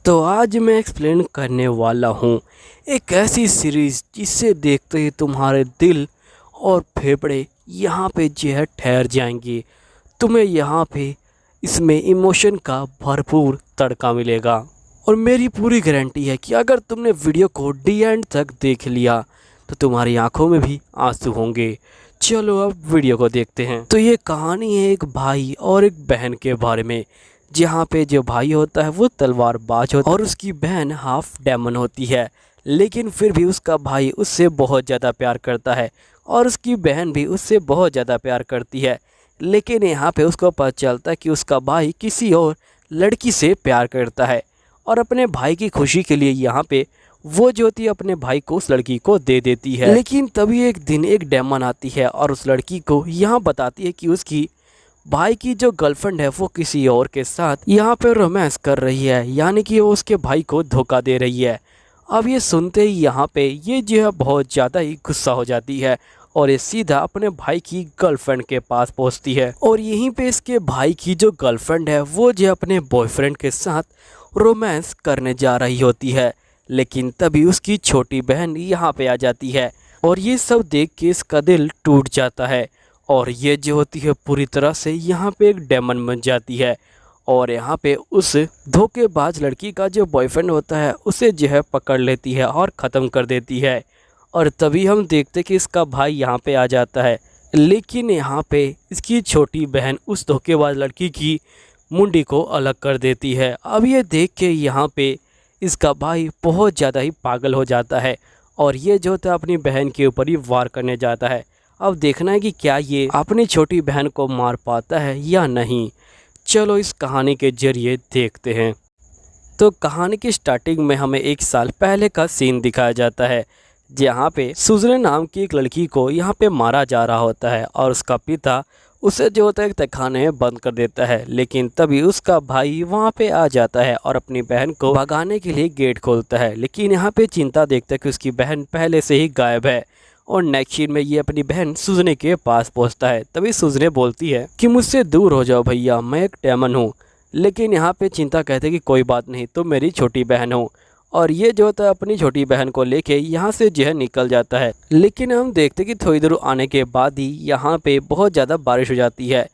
तो आज मैं एक्सप्लेन करने वाला हूँ एक ऐसी सीरीज़ जिसे देखते ही तुम्हारे दिल और फेफड़े यहाँ पे जो है ठहर जाएंगे। तुम्हें यहाँ पे इसमें इमोशन का भरपूर तड़का मिलेगा और मेरी पूरी गारंटी है कि अगर तुमने वीडियो को डी एंड तक देख लिया तो तुम्हारी आंखों में भी आंसू होंगे। चलो अब वीडियो को देखते हैं। तो ये कहानी है एक भाई और एक बहन के बारे में, जहाँ पे जो भाई होता है वो तलवारबाज होता है और उसकी बहन हाफ डेमन होती है। लेकिन फिर भी उसका भाई उससे बहुत ज़्यादा प्यार करता है और उसकी बहन भी उससे बहुत ज़्यादा प्यार करती है। लेकिन यहाँ पे उसको पता चलता है कि उसका भाई किसी और लड़की से प्यार करता है और अपने भाई की खुशी के लिए यहाँ पे वो जो होती है अपने भाई को उस लड़की को दे देती है। लेकिन तभी एक दिन एक डेमन आती है और उस लड़की को यहाँ बताती है कि उसकी भाई की जो गर्लफ्रेंड है वो किसी और के साथ यहाँ पे रोमांस कर रही है, यानी कि वो उसके भाई को धोखा दे रही है। अब ये सुनते ही यहाँ पे ये जो है बहुत ज़्यादा ही गुस्सा हो जाती है और ये सीधा अपने भाई की गर्लफ्रेंड के पास पहुँचती है और यहीं पे इसके भाई की जो गर्लफ्रेंड है वो जो अपने बॉयफ्रेंड के साथ रोमांस करने जा रही होती है। लेकिन तभी उसकी छोटी बहन यहाँ पे आ जाती है और ये सब देख के इसका दिल टूट जाता है और ये जो होती है पूरी तरह से यहाँ पे एक डेमन बन जाती है और यहाँ पे उस धोखेबाज लड़की का जो बॉयफ्रेंड होता है उसे जो है पकड़ लेती है और ख़त्म कर देती है। और तभी हम देखते कि इसका भाई यहाँ पे आ जाता है, लेकिन यहाँ पे इसकी छोटी बहन उस धोखेबाज लड़की की मुंडी को अलग कर देती है। अब ये देख के यहाँ पे इसका भाई बहुत ज़्यादा ही पागल हो जाता है और ये जो होता है अपनी बहन के ऊपर ही वार करने जाता है। अब देखना है कि क्या ये अपनी छोटी बहन को मार पाता है या नहीं। चलो इस कहानी के जरिए देखते हैं। तो कहानी की स्टार्टिंग में हमें एक साल पहले का सीन दिखाया जाता है, जहाँ पे सुजने नाम की एक लड़की को यहाँ पे मारा जा रहा होता है और उसका पिता उसे जो होता है एक तहखाने में बंद कर देता है। लेकिन तभी उसका भाई वहाँ पे आ जाता है और अपनी बहन को भगाने के लिए गेट खोलता है। लेकिन यहाँ पे चिंता देखता है कि उसकी बहन पहले से ही गायब है और नेक्स्ट सीन में ये अपनी बहन सुजने के पास पहुंचता है। तभी सुजने बोलती है कि मुझसे दूर हो जाओ भैया, मैं एक डेमन हूँ। लेकिन यहाँ पे चिंता कहते हैं कि कोई बात नहीं, तुम मेरी छोटी बहन हो। और ये जो होता है अपनी छोटी बहन को लेके यहाँ से जो है निकल जाता है। लेकिन हम देखते कि थोड़ी देर आने के बाद ही यहाँ पे बहुत ज़्यादा बारिश हो जाती है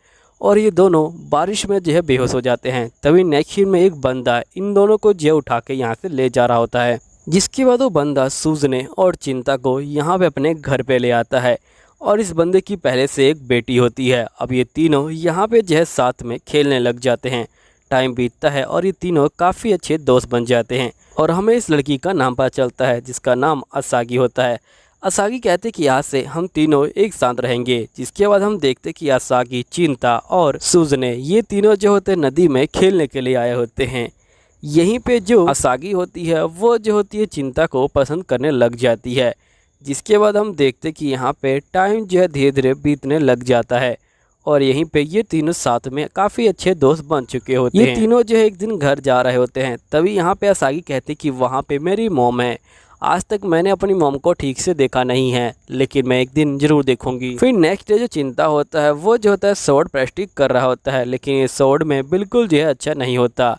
और ये दोनों बारिश में जो है बेहोश हो जाते हैं। तभी नेक्स्ट सीन में एक बंदा इन दोनों को जो उठा के यहाँ से ले जा रहा होता है, जिसके बाद वो बंदा सूजने और चिंता को यहाँ पे अपने घर पे ले आता है और इस बंदे की पहले से एक बेटी होती है। अब ये तीनों यहाँ पे जो है साथ में खेलने लग जाते हैं। टाइम बीतता है और ये तीनों काफ़ी अच्छे दोस्त बन जाते हैं और हमें इस लड़की का नाम पता चलता है जिसका नाम असागी होता है। असागी कहते कि आज से हम तीनों एक साथ रहेंगे। जिसके बाद हम देखते कि असागी, चिंता और सूजने ये तीनों जो होते नदी में खेलने के लिए आए होते हैं। यहीं पे जो असागी होती है वो जो होती है चिंता को पसंद करने लग जाती है। जिसके बाद हम देखते कि यहाँ पे टाइम जो है धीरे धीरे बीतने लग जाता है और यहीं पे ये तीनों साथ में काफ़ी अच्छे दोस्त बन चुके होते हैं। ये तीनों जो है एक दिन घर जा रहे होते हैं। तभी यहाँ पे असागी कहते कि वहाँ पे मेरी मॉम है, आज तक मैंने अपनी मॉम को ठीक से देखा नहीं है, लेकिन मैं एक दिन जरूर देखूंगी। फिर नेक्स्ट डे जो चिंता होता है वो जो होता है स्वॉर्ड प्रैक्टिस कर रहा होता है, लेकिन ये स्वॉर्ड में बिल्कुल जो है अच्छा नहीं होता।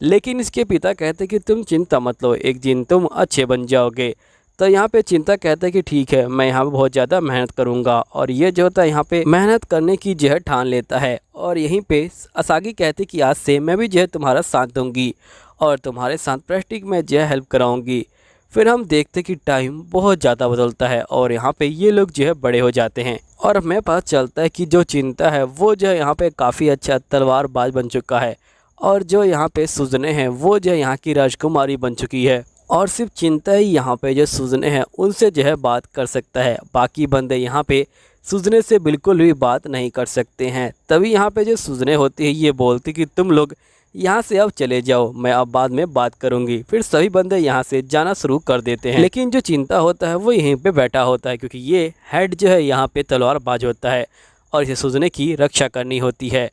लेकिन इसके पिता कहते कि तुम चिंता मत लो, एक दिन तुम अच्छे बन जाओगे। तो यहाँ पे चिंता कहता है कि ठीक है, मैं यहाँ पे बहुत ज़्यादा मेहनत करूँगा और ये जो होता है यहाँ पे मेहनत करने की जो है ठान लेता है। और यहीं पे असागी कहती कि आज से मैं भी जो है तुम्हारा साथ दूँगी और तुम्हारे साथ प्रैक्टिस में जो है हेल्प कराऊँगी। फिर हम देखते कि टाइम बहुत ज़्यादा बदलता है और यहाँ पे ये लोग जो है बड़े हो जाते हैं और हमें पता चलता है कि जो चिंता है वो जो है यहाँ पे काफ़ी अच्छा तलवारबाज बन चुका है और जो यहाँ पे सुजने हैं वो जो यहाँ की राजकुमारी बन चुकी है। और सिर्फ चिंता ही यहाँ पे जो सुजने हैं उनसे जो है बात कर सकता है, बाकी बंदे यहाँ पे सुजने से बिल्कुल भी बात नहीं कर सकते हैं। तभी यहाँ पे जो सुजने होती है ये बोलती कि तुम लोग यहाँ से अब चले जाओ, मैं अब बाद में बात करूँगी। फिर सभी बंदे यहाँ से जाना शुरू कर देते हैं। लेकिन जो चिंता होता है वो यहीं पे बैठा होता है, क्योंकि ये हेड जो है यहाँ पे तलवारबाज होता है और इसे सुजने की रक्षा करनी होती है।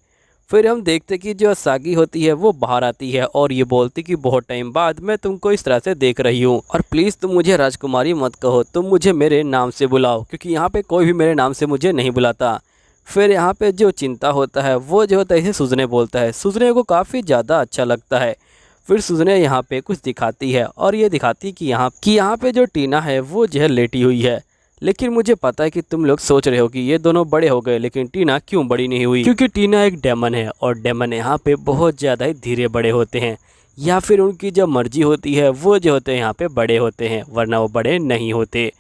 फिर हम देखते कि जो असागी होती है वो बाहर आती है और ये बोलती कि बहुत टाइम बाद मैं तुमको इस तरह से देख रही हूँ और प्लीज़ तुम मुझे राजकुमारी मत कहो, तुम मुझे मेरे नाम से बुलाओ, क्योंकि यहाँ पे कोई भी मेरे नाम से मुझे नहीं बुलाता। फिर यहाँ पे जो चिंता होता है वो जो होता है इसे सुजने बोलता है। सुजने को काफ़ी ज़्यादा अच्छा लगता है। फिर सुजने यहाँ पे कुछ दिखाती है और ये दिखाती कि यहाँ पे जो टीना है वो जो है लेटी हुई है। लेकिन मुझे पता है कि तुम लोग सोच रहे हो कि ये दोनों बड़े हो गए, लेकिन टीना क्यों बड़ी नहीं हुई? क्योंकि टीना एक डेमन है और डेमन यहाँ पे बहुत ज़्यादा ही धीरे बड़े होते हैं, या फिर उनकी जब मर्जी होती है वो जो होते हैं यहाँ पे बड़े होते हैं, वरना वो बड़े नहीं होते।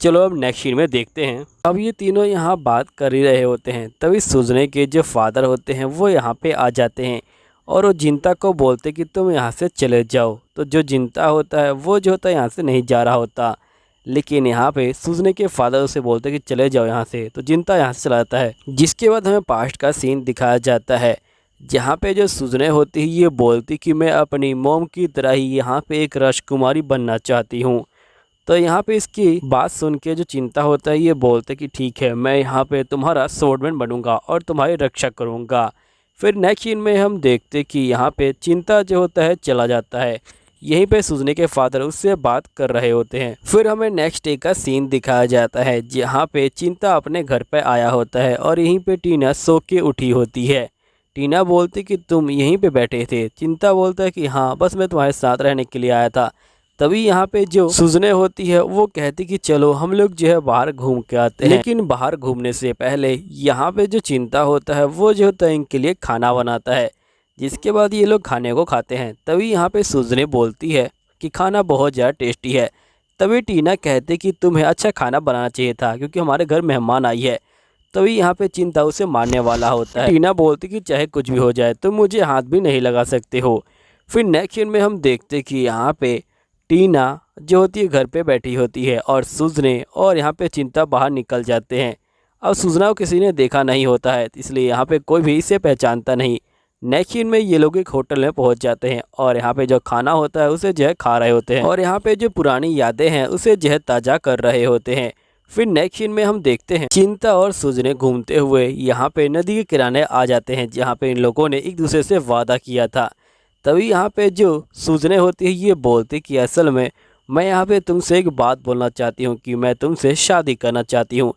चलो अब नेक्स्ट सीन में देखते हैं। अब ये तीनों यहाँ बात कर ही रहे होते हैं, तभी सुजने के जो फादर होते हैं वो यहाँ पे आ जाते हैं और वो जिंता को बोलते कि तुम यहाँ से चले जाओ। तो जो जिंता होता है वो जो होता है यहाँ से नहीं जा रहा होता, लेकिन यहाँ पे सुजने के फादर उसे बोलते कि चले जाओ यहाँ से। तो जिंता यहाँ से चला जाता है, जिसके बाद हमें पास्ट का सीन दिखाया जाता है जहाँ पे जो सुजने होती है ये बोलती कि मैं अपनी मोम की तरह ही यहाँ पे एक राजकुमारी बनना चाहती हूँ। तो यहाँ पे इसकी बात सुन के जो चिंता होता है ये बोलते कि ठीक है, मैं यहाँ पे तुम्हारा स्वॉर्डमैन बनूंगा और तुम्हारी रक्षा करूँगा। फिर नेक्स्ट सीन में हम देखते कि यहाँ पे चिंता जो होता है चला जाता है। यहीं पे सुजने के फादर उससे बात कर रहे होते हैं। फिर हमें नेक्स्ट डे का सीन दिखाया जाता है जहाँ पे चिंता अपने घर पे आया होता है और यहीं पे टीना सो के उठी होती है। टीना बोलती कि तुम यहीं पे बैठे थे? चिंता बोलता है कि हाँ, बस मैं तुम्हारे साथ रहने के लिए आया था। तभी यहाँ पे जो सुजने होती है वो कहती कि चलो हम लोग जो है बाहर घूम के आते हैं। लेकिन बाहर घूमने से पहले यहाँ पे जो चिंता होता है वो जो होता है इनके लिए खाना बनाता है, जिसके बाद ये लोग खाने को खाते हैं। तभी यहाँ पे सुजने बोलती है कि खाना बहुत ज़्यादा टेस्टी है। तभी टीना कहते कि तुम्हें अच्छा खाना बनाना चाहिए था क्योंकि हमारे घर मेहमान आई है। तभी यहाँ पे चिंता उसे मारने वाला होता है। टीना बोलती कि चाहे कुछ भी हो जाए तुम मुझे हाथ भी नहीं लगा सकते हो। फिर नेक्स्ट सीन में हम देखते कि यहाँ पे टीना जो होती है घर पे बैठी होती है और सुजने और यहाँ पे चिंता बाहर निकल जाते हैं। अब सुजना को किसी ने देखा नहीं होता है, इसलिए यहाँ पे कोई भी इसे पहचानता नहीं। नेक्स्ट सीन में ये लोग एक होटल में पहुँच जाते हैं और यहाँ पे जो खाना होता है उसे जो है खा रहे होते हैं और यहाँ पे जो पुरानी यादें हैं उसे जो है ताज़ा कर रहे होते हैं। फिर नेक्स्ट सीन में हम देखते हैं चिंता और सुजने घूमते हुए यहाँ पे नदी के किनारे आ जाते हैं जहाँ पे इन लोगों ने एक दूसरे से वादा किया था। तभी यहाँ पे जो सुजने होती है ये बोलती कि असल में मैं यहाँ पे तुमसे एक बात बोलना चाहती हूँ कि मैं तुमसे शादी करना चाहती हूँ।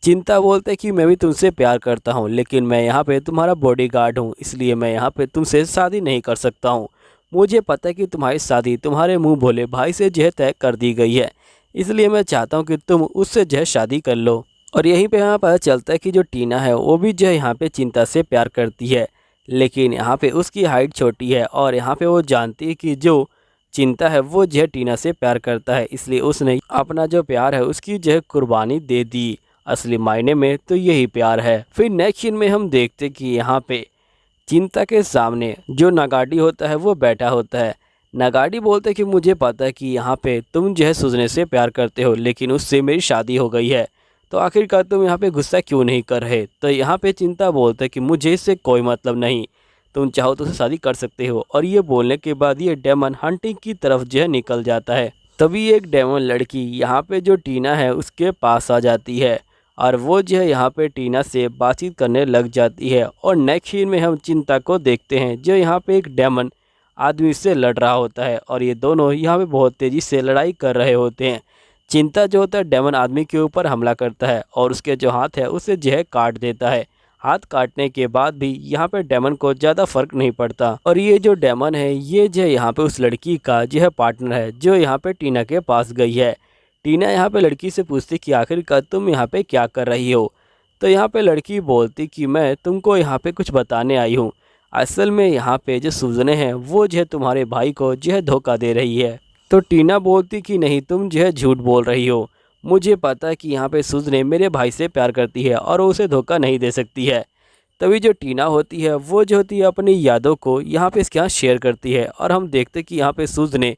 चिंता बोलते कि मैं भी तुमसे प्यार करता हूँ, लेकिन मैं यहाँ पे तुम्हारा बॉडीगार्ड हूँ, इसलिए मैं यहाँ पे तुमसे शादी नहीं कर सकता हूँ। मुझे पता है कि तुम्हारी शादी तुम्हारे मुँह भोले भाई से जो है तय कर दी गई है, इसलिए मैं चाहता हूँ कि तुम उससे जो है शादी कर लो। और यहीं पर यहाँ पता चलता है कि जो टीना है वो भी जो है यहाँ पर चिंता से प्यार करती है, लेकिन यहाँ पे उसकी हाइट छोटी है और यहाँ पे वो जानती है कि जो चिंता है वो जो है टीना से प्यार करता है, इसलिए उसने अपना जो प्यार है उसकी जो है कुर्बानी दे दी। असली मायने में तो यही प्यार है। फिर नेक्स्ट सीन में हम देखते कि यहाँ पे चिंता के सामने जो नगाड़ी होता है वो बैठा होता है। नगाड़ी बोलते कि मुझे पता है कि यहाँ पे तुम जो है सुजने से प्यार करते हो, लेकिन उससे मेरी शादी हो गई है, तो आखिरकार तुम यहाँ पे गुस्सा क्यों नहीं कर रहे? तो यहाँ पे चिंता बोलते कि मुझे इससे कोई मतलब नहीं, तुम चाहो तो उससे शादी कर सकते हो। और ये बोलने के बाद ये डेमन हंटिंग की तरफ जो है निकल जाता है। तभी एक डेमन लड़की यहाँ पे जो टीना है उसके पास आ जाती है और वो जो है यहाँ पे टीना से बातचीत करने लग जाती है। और नेक्स्ट सीन में हम चिंता को देखते हैं जो यहाँ पे एक डेमन आदमी से लड़ रहा होता है और ये दोनों यहाँ पे बहुत तेज़ी से लड़ाई कर रहे होते हैं। चिंता जो होता है डेमन आदमी के ऊपर हमला करता है और उसके जो हाथ है उसे जो है काट देता है। हाथ काटने के बाद भी यहाँ पे डेमन को ज़्यादा फर्क नहीं पड़ता और ये जो डेमन है ये जो यहाँ पे उस लड़की का जो है पार्टनर है जो यहाँ पे टीना के पास गई है। टीना यहाँ पे लड़की से पूछती कि आखिरकार तुम यहाँ पे क्या कर रही हो? तो यहाँ पे लड़की बोलती कि मैं तुमको यहाँ पे कुछ बताने आई हूँ। असल में यहाँ पे जो सुजने हैं वो जो है तुम्हारे भाई को जो है धोखा दे रही है। तो टीना बोलती कि नहीं, तुम जो है झूठ बोल रही हो, मुझे पता है कि यहाँ पे सुजने मेरे भाई से प्यार करती है और वो उसे धोखा नहीं दे सकती है। तभी जो टीना होती है वो जो होती है अपनी यादों को यहाँ पे इसके यहाँ शेयर करती है और हम देखते कि यहाँ पे सुजने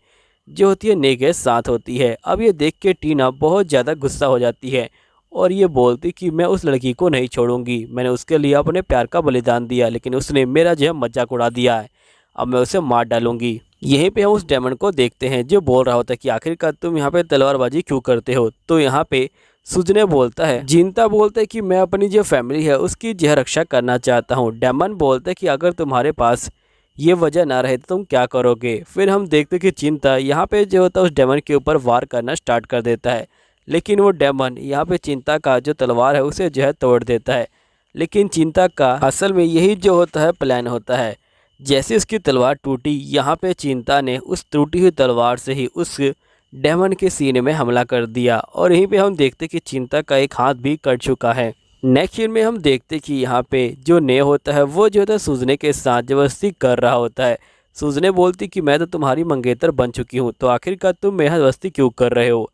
जो होती है नेक के साथ होती है। अब ये देख के टीना बहुत ज़्यादा गुस्सा हो जाती है और ये बोलती कि मैं उस लड़की को नहीं छोड़ूंगी, मैंने उसके लिए अपने प्यार का बलिदान दिया, लेकिन उसने मेरा जो है मजाक उड़ा दिया है, अब मैं उसे मार डालूंगी। यहीं पे हम उस डेमन को देखते हैं जो बोल रहा होता है कि आखिरकार तुम यहाँ पे तलवारबाजी क्यों करते हो? तो यहाँ पे सुजने बोलता है, जिंता बोलता है कि मैं अपनी जो फैमिली है उसकी जो रक्षा करना चाहता हूँ। डेमन बोलता है कि अगर तुम्हारे पास ये वजह ना रहे तो तुम क्या करोगे? फिर हम देखते कि चिंता यहाँ पे जो होता है उस डेमन के ऊपर वार करना स्टार्ट कर देता है, लेकिन वो डेमन यहाँ पे चिंता का जो तलवार है उसे जो है तोड़ देता है। लेकिन चिंता का असल में यही जो होता है प्लान होता है। जैसे उसकी तलवार टूटी, यहाँ पे चिंता ने उस टूटी हुई तलवार से ही उस डेमन के सीने में हमला कर दिया और यहीं पे हम देखते कि चिंता का एक हाथ भी कट चुका है। नेक्स्ट सीन में हम देखते कि यहाँ पे जो ने होता है वो जो होता है सूजने के साथ जबरदस्ती कर रहा होता है। सूजने बोलती कि मैं तो तुम्हारी मंगेतर बन चुकी हूँ, तो आखिरकार तुम मेरा जबरदस्ती क्यों कर रहे हो।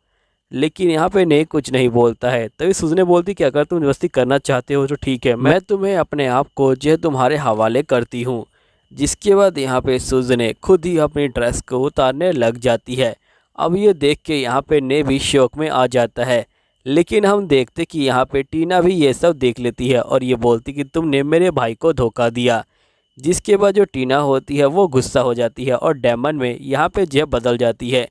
लेकिन यहाँ पे ने कुछ नहीं बोलता है। तभी सूजने बोलती कि अगर तुम जबरदस्ती करना चाहते हो तो ठीक है, मैं तुम्हें अपने आप को जो है तुम्हारे हवाले करती हूँ। जिसके बाद यहाँ पे सूजने खुद ही अपनी ड्रेस को उतारने लग जाती है। अब ये देख के यहाँ पे ने भी शौक में आ जाता है। लेकिन हम देखते कि यहाँ पे टीना भी ये सब देख लेती है और ये बोलती कि तुमने मेरे भाई को धोखा दिया। जिसके बाद जो टीना होती है वो गुस्सा हो जाती है और डेमन में यहाँ पे जो बदल जाती है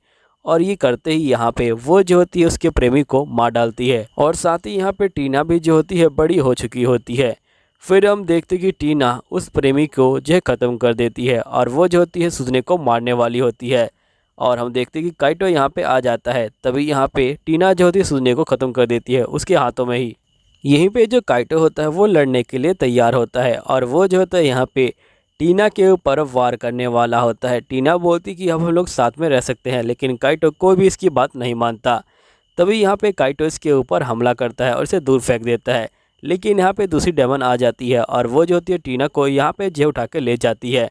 और ये करते ही यहाँ पे वो जो होती है उसके प्रेमी को मार डालती है। और साथ ही यहाँ पे टीना भी जो होती है बड़ी हो चुकी होती है। फिर हम देखते कि टीना उस प्रेमी को जो है ख़त्म कर देती है और वो जो होती है सूजने को मारने वाली होती है। और हम देखते कि काइटो यहाँ पे आ जाता है। तभी यहाँ पे टीना जो होती है सूजने को ख़त्म कर देती है उसके हाथों में ही। यहीं पे जो काइटो होता है वो लड़ने के लिए तैयार होता है और वो जो होता है यहाँ पे टीना के ऊपर वार करने वाला होता है। टीना बोलती कि अब हम लोग साथ में रह सकते हैं, लेकिन काइटो कोई भी इसकी बात नहीं मानता। तभी यहाँ पे काइटो इसके ऊपर हमला करता है और इसे दूर फेंक देता है। लेकिन यहाँ पे दूसरी डेमन आ जाती है और वो जो होती है टीना को यहाँ पे जे उठा के ले जाती है।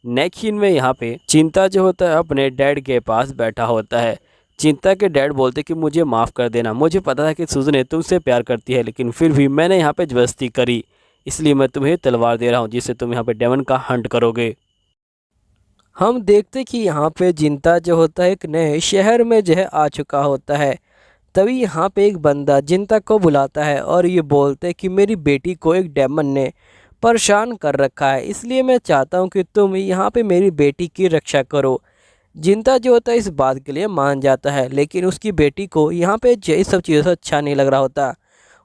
नेक्स्ट सीन में यहाँ पे चिंता जो होता है अपने डैड के पास बैठा होता है। चिंता के डैड बोलते कि मुझे माफ़ कर देना, मुझे पता था कि सूजन तुमसे प्यार करती है, लेकिन फिर भी मैंने यहाँ पे जबरदस्ती करी, इसलिए मैं तुम्हें तलवार दे रहा हूँ जिससे तुम यहाँ पे डेमन का हंट करोगे। हम देखते कि यहाँ पे चिंता जो होता है एक नए शहर में जो है आ चुका होता है। तभी यहाँ पे एक बंदा चिंता को बुलाता है और ये बोलते कि मेरी बेटी को एक डेमन ने परेशान कर रखा है, इसलिए मैं चाहता हूँ कि तुम यहाँ पे मेरी बेटी की रक्षा करो। चिंता जो होता है इस बात के लिए मान जाता है, लेकिन उसकी बेटी को यहाँ पे इस सब चीज़ों से अच्छा नहीं लग रहा होता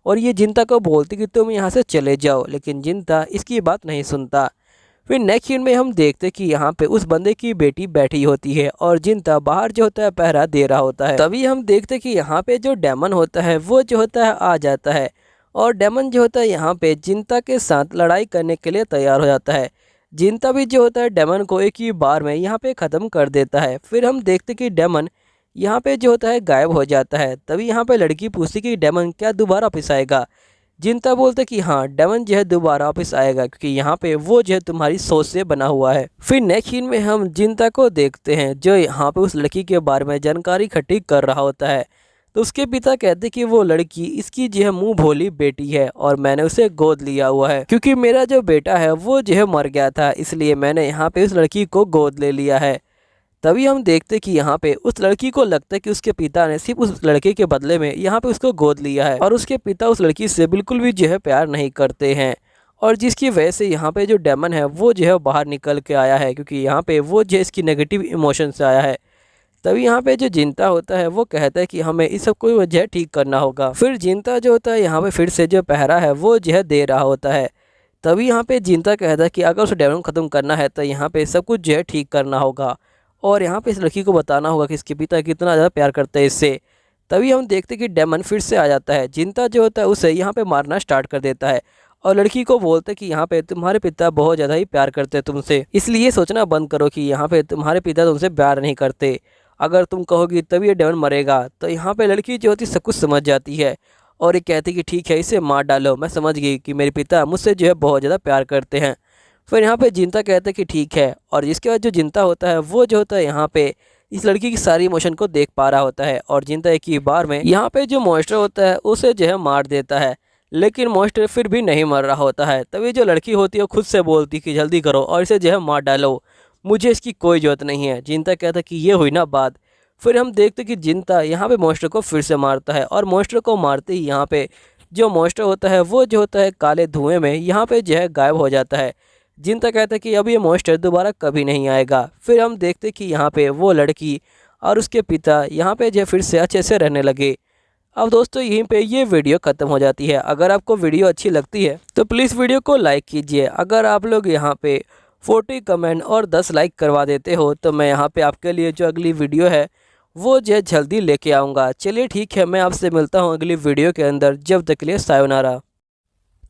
और ये चिंता को बोलती कि तुम यहाँ से चले जाओ, लेकिन चिंता इसकी बात नहीं सुनता। फिर नेक्स्ट सीन में हम देखते कि यहाँ पे उस बंदे की बेटी बैठी होती है और चिंता बाहर जो होता है पहरा दे रहा होता है। तभी हम देखते कि यहाँ पे जो डेमन होता है वो जो होता है आ जाता है और डेमन जो होता है यहाँ पे चिंता के साथ लड़ाई करने के लिए तैयार हो जाता है। चिंता भी जो होता है डेमन को एक ही बार में यहाँ पे ख़त्म कर देता है। फिर हम देखते कि डेमन यहाँ पे जो होता है गायब हो जाता है। तभी यहाँ पे लड़की पूछती कि डेमन क्या दोबारा वापस आएगा। चिंता बोलते कि हाँ डेमन जो है दोबारा वापस आएगा, क्योंकि यहाँ पे वो जो है तुम्हारी सोच से बना हुआ है। फिर नेक्स्ट सीन में हम चिंता को देखते हैं जो यहाँ पे उस लड़की के बारे में जानकारी इकट्ठी कर रहा होता है। तो उसके पिता कहते कि वो लड़की इसकी जो है मुँह भोली बेटी है और मैंने उसे गोद लिया हुआ है, क्योंकि मेरा जो बेटा है वो जो है मर गया था, इसलिए मैंने यहाँ पे उस लड़की को गोद ले लिया है। तभी हम देखते कि यहाँ पे उस लड़की को लगता है कि उसके पिता ने सिर्फ उस लड़के के बदले में यहाँ पे उसको गोद लिया है और उसके पिता उस लड़की से बिल्कुल भी जो है प्यार नहीं करते हैं, और जिसकी वजह से यहाँ पे जो डेमन है वो जो है बाहर निकल के आया है, क्योंकि यहाँ पे वो जो है इसकी नेगेटिव इमोशन से आया है। तभी यहाँ पे जो चिंता होता है वो कहता है कि हमें इस सब को जो है ठीक करना होगा। फिर चिंता जो होता है यहाँ पे फिर से जो पहरा है वो जो है दे रहा होता है। तभी यहाँ पे चिंता कहता है कि अगर उस डेमन को ख़त्म करना है तो यहाँ पे सब कुछ जो है ठीक करना होगा और यहाँ पे इस लड़की को बताना होगा कि इसके पिता कितना ज़्यादा प्यार करते हैं इससे। तभी हम देखते कि डेमन फिर से आ जाता है। चिंता जो होता है उसे यहाँ पे मारना स्टार्ट कर देता है और लड़की को बोलते हैं कि यहाँ पे तुम्हारे पिता बहुत ज़्यादा ही प्यार करते हैं तुमसे, इसलिए सोचना बंद करो कि यहाँ पे तुम्हारे पिता तुमसे प्यार नहीं करते। अगर तुम कहोगी तभी ये डेमन मरेगा। तो यहाँ पे लड़की जो होती सब कुछ समझ जाती है और ये कहती कि ठीक है इसे मार डालो, मैं समझ गई कि मेरे पिता मुझसे जो है बहुत ज़्यादा प्यार करते हैं। फिर यहाँ पे चिंता कहते हैं कि ठीक है, और जिसके बाद जो चिंता होता है वो जो होता है यहाँ पे इस लड़की की सारी इमोशन को देख पा रहा होता है और चिंता एक ही बार में यहाँ पे जो मॉन्स्टर होता है उसे जो है मार देता है, लेकिन मॉन्स्टर फिर भी नहीं मर रहा होता है। तभी जो लड़की होती है वो खुद से बोलती कि जल्दी करो और इसे जो है मार डालो, मुझे इसकी कोई ज़रूरत नहीं है। चिंता कहता है कि ये हुई ना बात। फिर हम देखते कि चिंता यहाँ पे मॉन्स्टर को फिर से मारता है और मॉन्स्टर को मारते ही यहाँ पे जो मॉन्स्टर होता है वो जो होता है काले धुएँ में यहाँ पे जो है गायब हो जाता है। चिंता कहता है कि अब ये मॉन्स्टर दोबारा कभी नहीं आएगा। फिर हम देखते कि यहाँ पे वो लड़की और उसके पिता यहाँ पे जो फिर से अच्छे से रहने लगे। अब दोस्तों यहीं पे ये वीडियो ख़त्म हो जाती है। अगर आपको वीडियो अच्छी लगती है तो प्लीज़ वीडियो को लाइक कीजिए। अगर आप लोग यहाँ पे 40 कमेंट और 10 लाइक करवा देते हो तो मैं यहाँ पे आपके लिए जो अगली वीडियो है वो जो जल्दी लेके आऊँगा। चलिए ठीक है, मैं आपसे मिलता हूँ अगली वीडियो के अंदर। जब तक के लिए सायोनारा।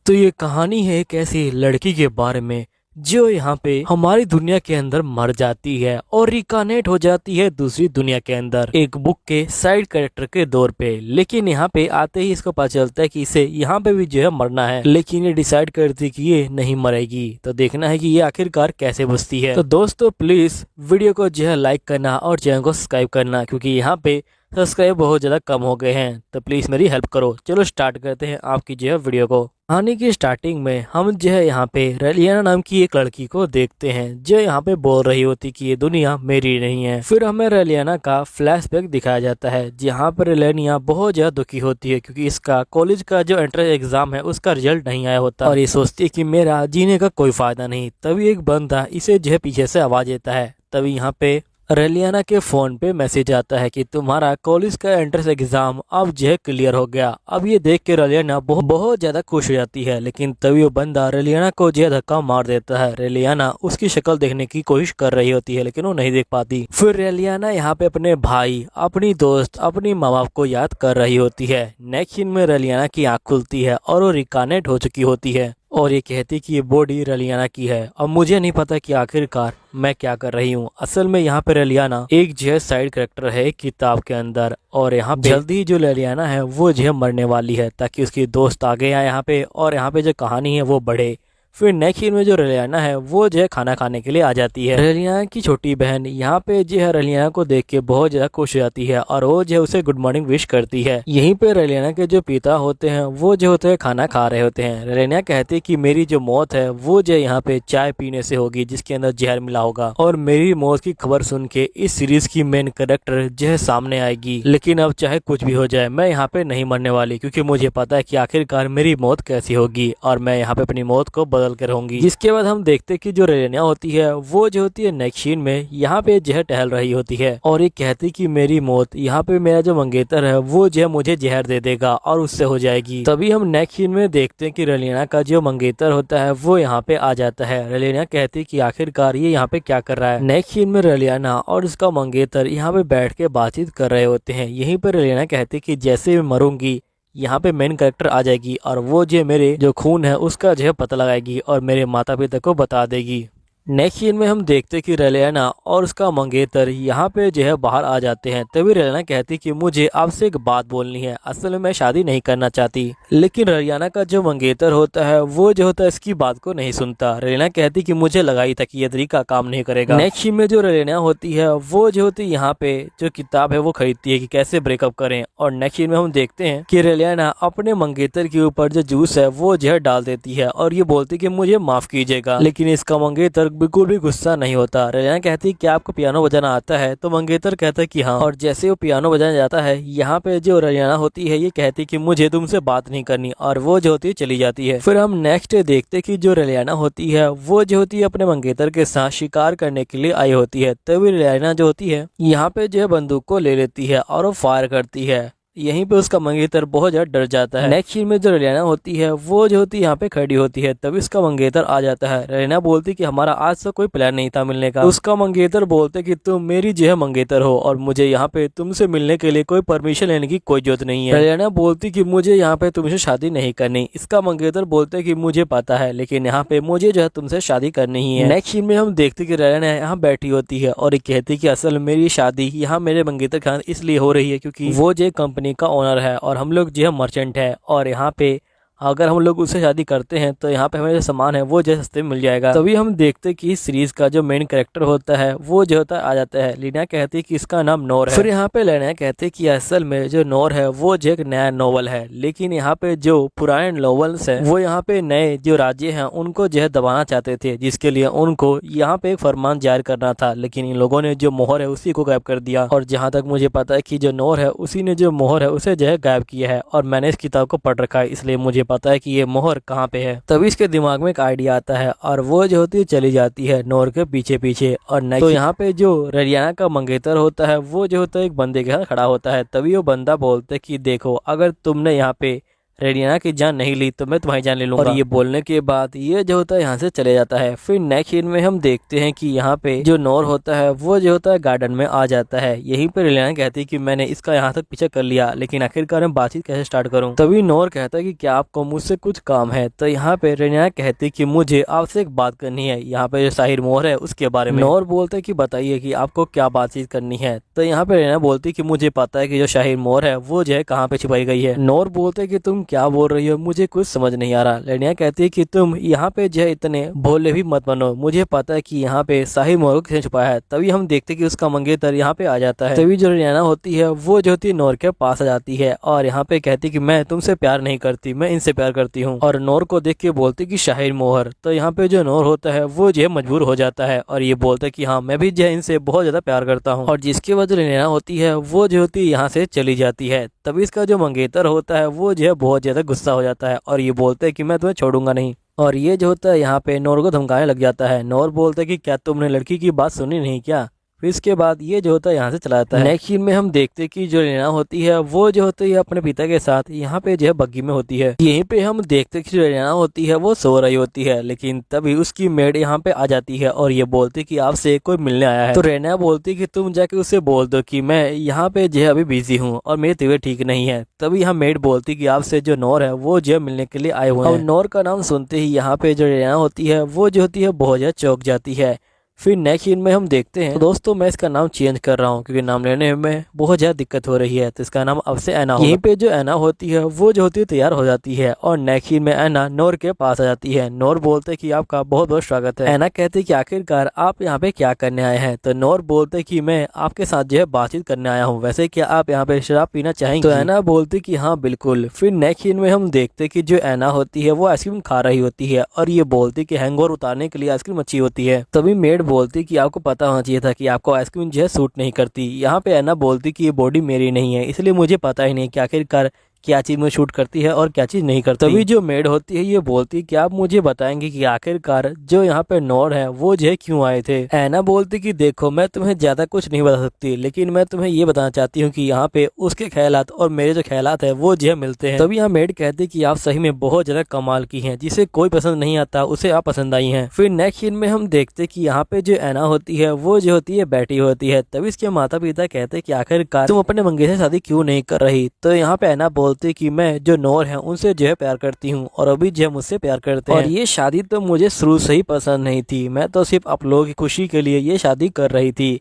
तो ये कहानी है एक ऐसी लड़की के बारे में जो यहाँ पे हमारी दुनिया के अंदर मर जाती है और रिकानेट हो जाती है दूसरी दुनिया के अंदर एक बुक के साइड कैरेक्टर के तौर पे। लेकिन यहाँ पे आते ही इसको पता चलता है कि इसे यहाँ पे भी जो है मरना है, लेकिन ये डिसाइड करती है कि ये नहीं मरेगी। तो देखना है कि ये आखिरकार कैसे बचती है। तो दोस्तों प्लीज वीडियो को जो है लाइक करना और चैनल को सब्सक्राइब करना, क्योंकि यहाँ पे सब्सक्राइब बहुत ज़्यादा कम हो गए हैं। तो प्लीज़ मेरी हेल्प करो। चलो स्टार्ट करते हैं आपकी जो है वीडियो को। कहानी की स्टार्टिंग में हम जो है यहाँ पे रेलियाना नाम की एक लड़की को देखते हैं, जो यहाँ पे बोल रही होती कि ये दुनिया मेरी नहीं है। फिर हमें रेलियाना का फ्लैशबैक दिखाया जाता है, जहाँ पर रेलियाना बहुत ज़्यादा दुखी होती है क्योंकि इसका कॉलेज का जो एंट्रेंस एग्जाम है उसका रिजल्ट नहीं आया होता और ये सोचती है कि मेरा जीने का कोई फायदा नहीं। तभी एक बंदा इसे जो है पीछे से आवाज देता है। तभी यहाँ पे रेलियाना के फोन पे मैसेज आता है कि तुम्हारा कॉलेज का एंट्रेंस एग्जाम अब जो है क्लियर हो गया। अब ये देख के रेलियाना बहुत ज्यादा खुश हो जाती है, लेकिन तभी वो बंदा रेलियाना को जो धक्का मार देता है। रेलियाना उसकी शक्ल देखने की कोशिश कर रही होती है, लेकिन वो नहीं देख पाती। फिर रेलियाना यहाँ पे अपने भाई, अपनी दोस्त, अपनी माँ बाप को याद कर रही होती है। नेक्स्ट सीन में रेलियाना की आँख खुलती है और वो रिकानेट हो चुकी होती है और ये कहती कि ये बॉडी रेलियाना की है। अब मुझे नहीं पता कि आखिरकार मैं क्या कर रही हूँ। असल में यहाँ पे रेलियाना एक जो है साइड कैरेक्टर है किताब के अंदर, और यहाँ पे जल्दी ही जो रेलियाना है वो जो है मरने वाली है, ताकि उसकी दोस्त आगे आए यहाँ पे और यहाँ पे जो कहानी है वो बढ़े। फिर नेक्स्ट सीन में जो रेलियाना है वो जो है खाना खाने के लिए आ जाती है। रेलियाना की छोटी बहन यहाँ पे जो है रेलियाना को देख के बहुत ज्यादा खुश हो जाती है और वो जो है उसे गुड मॉर्निंग विश करती है। यहीं पे रेलियाना के जो पिता होते हैं वो जो होते हैं खाना खा रहे होते हैं। रेलियाना कहती है कि मेरी जो मौत है वो जो यहाँ पे चाय पीने से होगी जिसके अंदर जहर मिला होगा, और मेरी मौत की खबर सुन के इस सीरीज की मेन कैरेक्टर जो है सामने आएगी। लेकिन अब चाहे कुछ भी हो जाए मैं यहाँ पे नहीं मरने वाली, क्योंकि मुझे पता है कि आखिरकार मेरी मौत कैसी होगी और मैं यहाँ पे अपनी मौत को बदल कर होंगी। जिसके बाद हम देखते कि जो रेलियाना होती है वो जो होती है नेक्स्ट सीन में यहाँ पे जहर टहल रही होती है और ये कहती कि मेरी मौत यहाँ पे मेरा जो मंगेतर है वो जो है मुझे जहर दे देगा और उससे हो जाएगी। तभी हम नेक्स्ट सीन में देखते हैं कि रेलियाना का जो मंगेतर होता है वो यहाँ पे आ जाता है। रेलियाना कहती कि आखिरकार ये यहाँ पे क्या कर रहा है। नेक्स्ट सीन में रेलियाना और उसका मंगेतर यहाँ पे बैठ के बातचीत कर रहे होते हैं। यहीं पर रेलियाना कहती कि जैसे मैं मरूंगी यहाँ पे मेन कैरेक्टर आ जाएगी और वो जो मेरे जो खून है उसका जो है पता लगाएगी और मेरे माता पिता को बता देगी। नेक्स्ट सीन में हम देखते कि रेलियाना और उसका मंगेतर यहाँ पे जो है बाहर आ जाते हैं। तभी रेलियाना कहती कि मुझे आपसे एक बात बोलनी है, असल में मैं शादी नहीं करना चाहती। लेकिन रेलियाना का जो मंगेतर होता है वो जो होता है इसकी बात को नहीं सुनता। रेलियाना कहती कि मुझे लगा ही था कि ये तरीका काम नहीं करेगा। नेक्स्ट सीन में जो रेलियाना होती है वो जो होती है यहाँ पे जो किताब है वो खरीदती है कि कैसे ब्रेकअप करें, और नेक्स्ट सीन में हम देखते हैं कि रेलियाना अपने मंगेतर के ऊपर जो जूस है वो जहर डाल देती है और ये बोलती कि मुझे माफ कीजिएगा। लेकिन इसका मंगेतर बिल्कुल भी गुस्सा नहीं होता। रेलियाना कहती है कि आपको पियानो बजाना आता है, तो मंगेतर कहता है कि हाँ, और जैसे वो पियानो बजाने जाता है यहाँ पे जो रेलियाना होती है ये कहती है कि मुझे तुमसे बात नहीं करनी, और वो जो होती है चली जाती है। फिर हम नेक्स्ट देखते कि जो रेलियाना होती है वो जो होती है अपने मंगेतर के साथ शिकार करने के लिए आई होती है। तभी रेलियाना जो होती है यहाँ पे जो है बंदूक को ले लेती है और वो फायर करती है। यहीं पे उसका मंगेतर बहुत ज्यादा डर जाता है। नेक्स्ट सीन में जो रेलियाना होती है वो जो होती है यहाँ पे खड़ी होती है। तभी उसका मंगेतर आ जाता है। रेलियाना बोलती कि हमारा आज से कोई प्लान नहीं था मिलने का। उसका मंगेतर बोलते कि तुम मेरी जो है मंगेतर हो और मुझे यहाँ पे तुमसे मिलने के लिए कोई परमिशन लेने की कोई जरूरत नहीं है। रेलियाना बोलती कि मुझे यहाँ पे तुमसे शादी नहीं करनी। इसका मंगेतर बोलते कि मुझे पता है, लेकिन यहाँ पे मुझे जो है तुमसे शादी करनी ही है। नेक्स्ट सीन में हम देखते कि रेलियाना यहाँ बैठी होती है और कहती कि असल मेरी शादी यहाँ मेरे मंगेतर के साथ इसलिए हो रही है क्योंकि वो जो कंपनी का ओनर है और हम लोग जो है मर्चेंट है, और यहाँ पे अगर हम लोग उससे शादी करते हैं तो यहाँ पे हमें जो सामान है वो जो सस्ते में मिल जाएगा। तभी हम देखते कि इस सीरीज का जो मेन कैरेक्टर होता है वो जो होता है आ जाता है। लीना कहती है कि इसका नाम नोर है। फिर यहाँ पे लेना कहते हैं कि असल में जो नोर है वो जो एक नया नोवेल है, लेकिन यहाँ पे जो पुराने नोवेल्स है वो यहाँ पे नए जो राज्य हैं उनको जो है दबाना चाहते थे, जिसके लिए उनको यहाँ पे एक फरमान जारी करना था। लेकिन इन लोगों ने जो मोहर है उसी को गायब कर दिया, और जहाँ तक मुझे पता है कि जो नोर है उसी ने जो मोहर है उसे जो है गायब किया है, और मैंने इस किताब को पढ़ रखा है इसलिए मुझे पता है कि ये मोहर कहाँ पे है। तभी इसके दिमाग में एक आइडिया आता है और वो जो होती है चली जाती है नोर के पीछे पीछे। और तो यहाँ पे जो रेलियाना का मंगेतर होता है वो जो होता है एक बंदे के साथ खड़ा होता है। तभी वो बंदा बोलता है कि देखो, अगर तुमने यहाँ पे रेडियाना की जान नहीं ली तो मैं तुम्हारी जान ले लूंगा। और ये बोलने के बाद ये जो होता है यहाँ से चले जाता है। फिर नेक्स्ट सीन में हम देखते हैं कि यहाँ पे जो नोर होता है वो जो होता है गार्डन में आ जाता है। यहीं पे रेडियाना कहती है कि मैंने इसका यहाँ तक पीछा कर लिया, लेकिन आखिरकार मैं बातचीत कैसे स्टार्ट करूँ। तभी नोर कहता है कि क्या आपको मुझसे कुछ काम है। तो यहाँ पे रेडियाना कहती है कि मुझे आपसे एक बात करनी है, यहाँ पे जो साहिर मोहर है उसके बारे में। नोर बोलते है कि बताइए कि आपको क्या बातचीत करनी है। तो यहाँ पे रेडियाना बोलती है कि मुझे पता है कि जो शाहिर मोहर है वो जो है कहाँ पे छिपाई गई है। नोर बोलते है कि तुम क्या बोल रही हो, मुझे कुछ समझ नहीं आ रहा। रेडियाना कहती है कि तुम यहाँ पे जो है इतने भोले भी मत बनो, मुझे पता है कि यहाँ पे शाहिर मोहर को किसने छुपाया है। तभी हम देखते हैं कि उसका मंगेतर यहाँ पे आ जाता है। तभी जो रेडियाना होती है वो जो होती है नोर के पास आ जाती है और यहाँ पे कहती है कि मैं तुमसे प्यार नहीं करती, मैं इनसे प्यार करती हूँ। और नोर को देख के बोलती कि शाहिर मोहर। तो यहाँ पे जो नोर होता है वो जो है मजबूर हो जाता है और ये बोलता है कि हाँ मैं भी जो है इनसे बहुत ज्यादा प्यार करता हूँ। और जिसके वजह रेडियाना होती है वो जो होती है यहाँ से चली जाती है। तभी इसका जो मंगेतर होता है वो जो है बहुत ज्यादा गुस्सा हो जाता है और ये बोलता है कि मैं तुम्हें छोड़ूंगा नहीं। और ये जो होता है यहाँ पे नोर को धमकाने लग जाता है। नोर बोलता है कि क्या तुमने लड़की की बात सुनी नहीं क्या। फिर इसके बाद ये जो होता है यहाँ से चला जाता है। नेक्स्ट सीन में हम देखते हैं कि जो रेना होती है वो जो होती है अपने पिता के साथ यहाँ पे जो है बग्गी में होती है। यहीं पे हम देखते हैं कि जो रेना होती है वो सो रही होती है, लेकिन तभी उसकी मेड यहाँ पे आ जाती है और ये बोलती है कि आपसे कोई मिलने आया है। तो रेना बोलती है कि तुम जाके उससे बोल दो कि मैं यहाँ पे जो है अभी बिजी हूँ और मेरी तबीयत ठीक नहीं है। तभी यहाँ मेड बोलती है कि आपसे जो नोर है वो जो है मिलने के लिए आए हुए हैं। और नोर का नाम सुनते ही यहाँ पे जो रेना होती है वो जो होती है बहुत ज्यादा चौंक जाती है। फिर नेक्स्ट सीन में हम देखते हैं, तो दोस्तों मैं इसका नाम चेंज कर रहा हूँ क्योंकि नाम लेने में बहुत ज्यादा दिक्कत हो रही है, तो इसका नाम अब से ऐना होगा। यहीं पे जो ऐना होती है वो जो होती है तैयार हो जाती है और नेक्स्ट सीन में ऐना नोर के पास आ जाती है। नोर बोलते हैं कि आपका बहुत बहुत स्वागत है। ऐना कहते हैं कि आखिरकार आप यहाँ पे क्या करने आए हैं। तो नोर बोलते हैं कि मैं आपके साथ जो है बातचीत करने आया हूँ, वैसे क्या आप यहाँ पे शराब पीना चाहेंगे। तो ऐना बोलती कि हाँ बिल्कुल। फिर नेक्स्ट सीन में हम देखते कि जो ऐना होती है वो आइसक्रीम खा रही होती है और ये बोलती कि हैंगओवर उतारने के लिए आइसक्रीम अच्छी होती है। तभी मेड बोलती कि आपको पता होना चाहिए था कि आपको आइसक्रीम जो है सूट नहीं करती। यहाँ पे ऐना बोलती कि ये बॉडी मेरी नहीं है, इसलिए मुझे पता ही नहीं कि आखिरकार क्या चीज में शूट करती है और क्या चीज नहीं करती। तभी जो मेड होती है ये बोलती कि आप मुझे बताएंगे कि आखिरकार जो यहाँ पे नोर है वो जो है क्यों आए थे। ऐना बोलती कि देखो मैं तुम्हें ज्यादा कुछ नहीं बता सकती, लेकिन मैं तुम्हें ये बताना चाहती हूँ कि यहाँ पे उसके ख्यालात और मेरे जो ख्यालात है वो जो है मिलते हैं। तभी यहाँ मेड कहती कि आप सही में बहुत ज्यादा कमाल की हैं, जिसे कोई पसंद नहीं आता उसे आप पसंद आई हैं। फिर नेक्स्ट सीन में हम देखते कि यहाँ पे जो ऐना होती है वो जो होती है बैठी होती है। तभी इसके माता पिता कहते कि आखिरकार तुम अपने मंगे से शादी क्यों नहीं कर रही। तो यहाँ पे ऐना बोलती कि मैं जो नोर है उनसे जो है प्यार करती हूँ और अभी जो है मुझसे प्यार करते हैं और ये शादी तो मुझे शुरू से ही पसंद नहीं थी, मैं तो सिर्फ आप लोगों की खुशी के लिए ये शादी कर रही थी।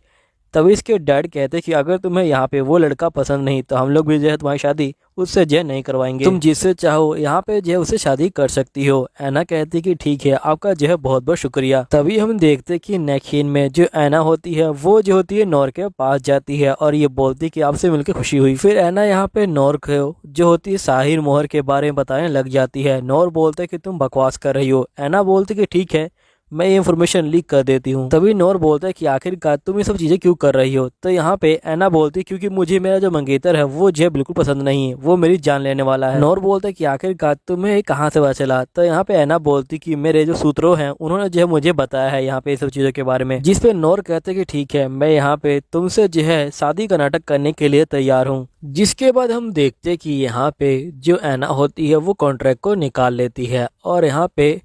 तभी इसके डैड कहते कि अगर तुम्हें यहाँ पे वो लड़का पसंद नहीं तो हम लोग भी जो है तुम्हारी शादी उससे जो है नहीं करवाएंगे, तुम जिससे चाहो यहाँ पे जो है उससे शादी कर सकती हो। ऐना कहती कि ठीक है, आपका जो है बहुत बहुत शुक्रिया। तभी हम देखते कि नेक्स्ट सीन में जो ऐना होती है वो जो होती है नोर के पास जाती है और ये बोलती कि आपसे मिलकर खुशी हुई। फिर ऐना यहाँ पे नोर को जो होती है साहिर मोहर के बारे में बताने लग जाती है। नोर बोलते कि तुम बकवास कर रही हो। ऐना बोलती कि ठीक है मैं ये इन्फॉर्मेशन लीक कर देती हूँ। तभी नोर बोलता है कि आखिरकार तुम ये सब चीजें क्यों कर रही हो। तो यहाँ पे ऐना बोलती है क्योंकि मुझे मेरा जो मंगेतर है वो जो बिल्कुल पसंद नहीं है, वो मेरी जान लेने वाला है। नोर बोलता है कि आखिरकार तुम्हें कहाँ से पता चला। तो यहाँ पे ऐना बोलती कि मेरे जो सूत्रों हैं उन्होंने जो है मुझे बताया है यहाँ पे ये सब चीजों के बारे में, जिस पे नोर कहते कि ठीक है मैं यहाँ पे तुमसे जो है शादी का नाटक करने के लिए तैयार हूँ। जिसके बाद हम देखते कि यहाँ पे जो ऐना होती है वो कॉन्ट्रैक्ट को निकाल लेती है और यहाँ पे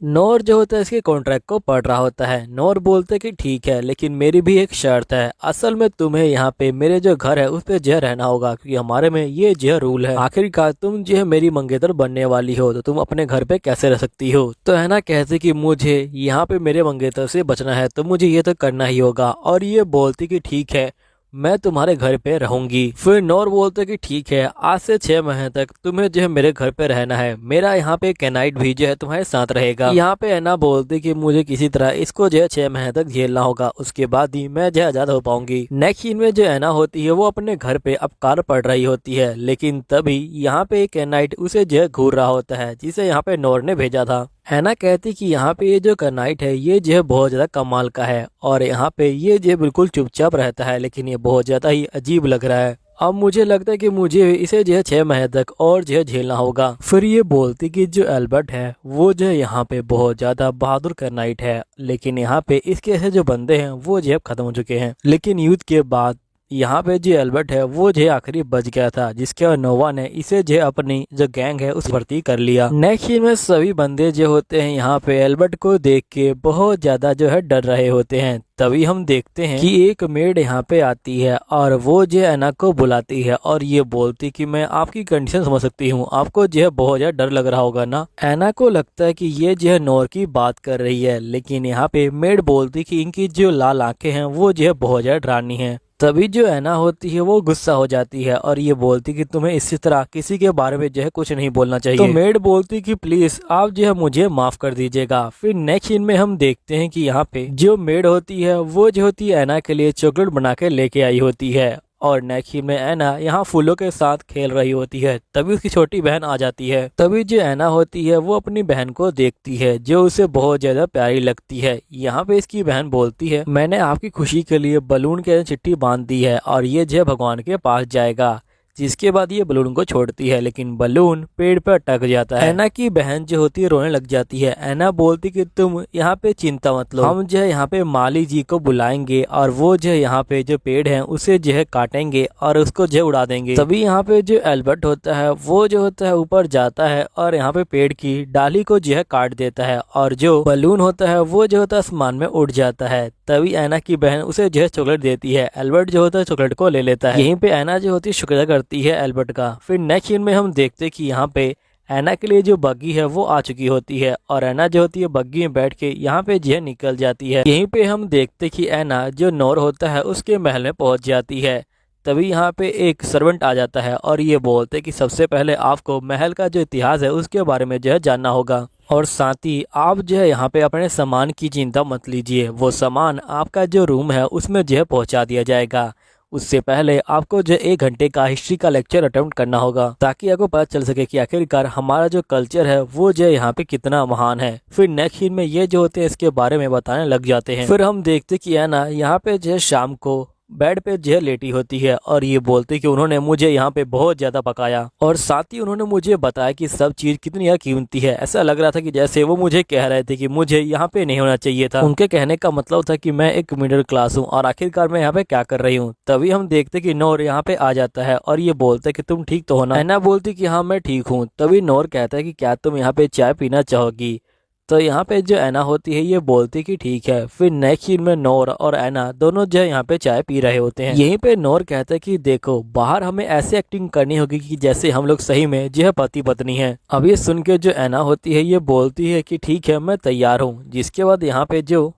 नोर जो होता है इसके कॉन्ट्रैक्ट को पढ़ रहा होता है। नोर बोलते कि ठीक है लेकिन मेरी भी एक शर्त है, असल में तुम्हें यहाँ पे मेरे जो घर है उस पे जो रहना होगा क्योंकि हमारे में ये जो रूल है। आखिरकार तुम जो है मेरी मंगेतर बनने वाली हो तो तुम अपने घर पे कैसे रह सकती हो। तो है ना कहते कि मुझे यहाँ पे मेरे मंगेतर से बचना है तो मुझे ये तो करना ही होगा और ये बोलती कि ठीक है मैं तुम्हारे घर पे रहूंगी। फिर नोर बोलते कि ठीक है आज से 6 महीने तक तुम्हें जो है मेरे घर पे रहना है, मेरा यहाँ पे कैनाइट भी जो है तुम्हारे साथ रहेगा। यहाँ पे ऐना बोलती कि मुझे किसी तरह इसको जो है 6 महीने तक झेलना होगा, उसके बाद ही मैं जो है आजाद हो पाऊंगी। नेक्स्ट सीन में जो ऐना होती है वो अपने घर पे अब कार पढ़ रही होती है, लेकिन तभी यहाँ पे कैनाइट उसे जो है घूर रहा होता है जिसे यहाँ पे नोर ने भेजा था। ऐना कहती कि यहाँ पे ये जो कैनाइट है ये जो है बहुत ज्यादा कमाल का है और यहाँ पे ये जो बिल्कुल चुपचाप रहता है, लेकिन ये बहुत ज्यादा ही अजीब लग रहा है। अब मुझे लगता है कि मुझे इसे जो है 6 महीने तक और जो है झेलना होगा। फिर ये बोलती कि जो एल्बर्ट है वो जो है यहाँ पे बहुत ज्यादा बहादुर कैनाइट है, लेकिन यहाँ पे इसके ऐसे जो बंदे हैं वो जो है खत्म हो चुके हैं। लेकिन युद्ध के बाद यहाँ पे जो एल्बर्ट है वो जो आखिरी बच गया था, जिसके बाद नोवा ने इसे जो अपनी जो गैंग है उस भर्ती कर लिया। नेक्स्ट सीन में सभी बंदे जो होते हैं यहाँ पे एल्बर्ट को देख के बहुत ज्यादा जो है डर रहे होते हैं। तभी हम देखते हैं कि एक मेड यहाँ पे आती है और वो जो एना को बुलाती है और ये बोलती कि मैं आपकी कंडीशन समझ सकती हूँ, आपको जो है बहुत ज्यादा डर लग रहा होगा ना। एना को लगता है कि ये जो है नोर की बात कर रही है, लेकिन यहाँ पे मेड बोलती कि इनकी जो लाल आंखें हैं वो जो है बहुत ज्यादा डरावनी है। तभी जो एना होती है वो गुस्सा हो जाती है और ये बोलती कि तुम्हें इसी तरह किसी के बारे में जो है कुछ नहीं बोलना चाहिए। तो मेड बोलती कि प्लीज आप जो है मुझे माफ कर दीजिएगा। फिर नेक्स्ट सीन में हम देखते हैं कि यहाँ पे जो मेड होती है वो जो होती है एना के लिए चॉकलेट बना के लेके आई होती है और नेक्स्ट सीन में एना यहाँ फूलों के साथ खेल रही होती है। तभी उसकी छोटी बहन आ जाती है। तभी जो एना होती है वो अपनी बहन को देखती है जो उसे बहुत ज्यादा प्यारी लगती है। यहाँ पे इसकी बहन बोलती है मैंने आपकी खुशी के लिए बलून के चिट्ठी बांध दी है और ये जो भगवान के पास जाएगा। जिसके बाद ये बलून को छोड़ती है, लेकिन बलून पेड़ पर अटक जाता है। एना की बहन जो होती है रोने लग जाती है। एना बोलती कि तुम यहाँ पे चिंता मत लो, हम जो है यहाँ पे माली जी को बुलाएंगे और वो जो है यहाँ पे जो पेड़ है उसे जो है काटेंगे और उसको जो है उड़ा देंगे। तभी यहाँ पे जो एल्बर्ट होता है वो जो होता है ऊपर जाता है और यहाँ पे पेड़ की डाली को जो है काट देता है और जो बलून होता है वो जो होता है आसमान में उड़ जाता है। तभी एना की बहन उसे जो है चॉकलेट देती है। एल्बर्ट जो होता है चॉकलेट को ले लेता है। यहीं पे एना जो होती है शुक्रिया करती है एल्बर्ट का। फिर नेक्स्ट सीन में हम देखते कि यहाँ पे एना के लिए जो बग्गी है वो आ चुकी होती है और एना जो होती है बग्गी में बैठ के यहाँ पे जो है निकल जाती है। यहीं पे हम देखते कि एना जो नोर होता है उसके महल में पहुंच जाती है। तभी यहाँ पे एक सर्वेंट आ जाता है और ये बोलते कि सबसे पहले आपको महल का जो इतिहास है उसके बारे में जो है जानना होगा और साथ ही आप जो है यहाँ पे अपने सामान की चिंता मत लीजिए, वो सामान आपका जो रूम है उसमें जो है पहुँचा दिया जाएगा। उससे पहले आपको जो 1 घंटे का हिस्ट्री का लेक्चर अटेम्प्ट करना होगा ताकि आपको पता चल सके कि आखिरकार हमारा जो कल्चर है वो जो यहाँ पे कितना महान है। फिर नेक्स्ट सीन में ये जो होते हैं इसके बारे में बताने लग जाते हैं। फिर हम देखते कि है ना यहाँ पे जो है शाम को बेड पे जो है लेटी होती है और ये बोलती कि उन्होंने मुझे यहाँ पे बहुत ज्यादा पकाया और साथ ही उन्होंने मुझे बताया कि सब चीज कितनी ज्यादा कीमती है। ऐसा लग रहा था कि जैसे वो मुझे कह रहे थे कि मुझे यहाँ पे नहीं होना चाहिए था। उनके कहने का मतलब था कि मैं एक मिडिल क्लास हूँ और आखिरकार मैं यहाँ पे क्या कर रही हूँ। तभी हम देखते कि नोर यहाँ पे आ जाता है और ये बोलते कि तुम ठीक तो हो ना। एना बोलती कि हाँ मैं ठीक हूँ। तभी नोर कहता है कि क्या तुम यहाँ पे चाय पीना चाहोगी। तो यहाँ पे जो एना होती है ये बोलती कि ठीक है। फिर नेक्स्ट सीन में नोर और एना दोनों जो है यहाँ पे चाय पी रहे होते हैं। यहीं पे नोर कहता है कि देखो बाहर हमें ऐसे एक्टिंग करनी होगी कि जैसे हम लोग सही में जो है पति पत्नी है। अब ये सुन के जो एना होती है ये बोलती है कि ठीक है मैं तैयार हूँ। जिसके बाद यहाँ पे जो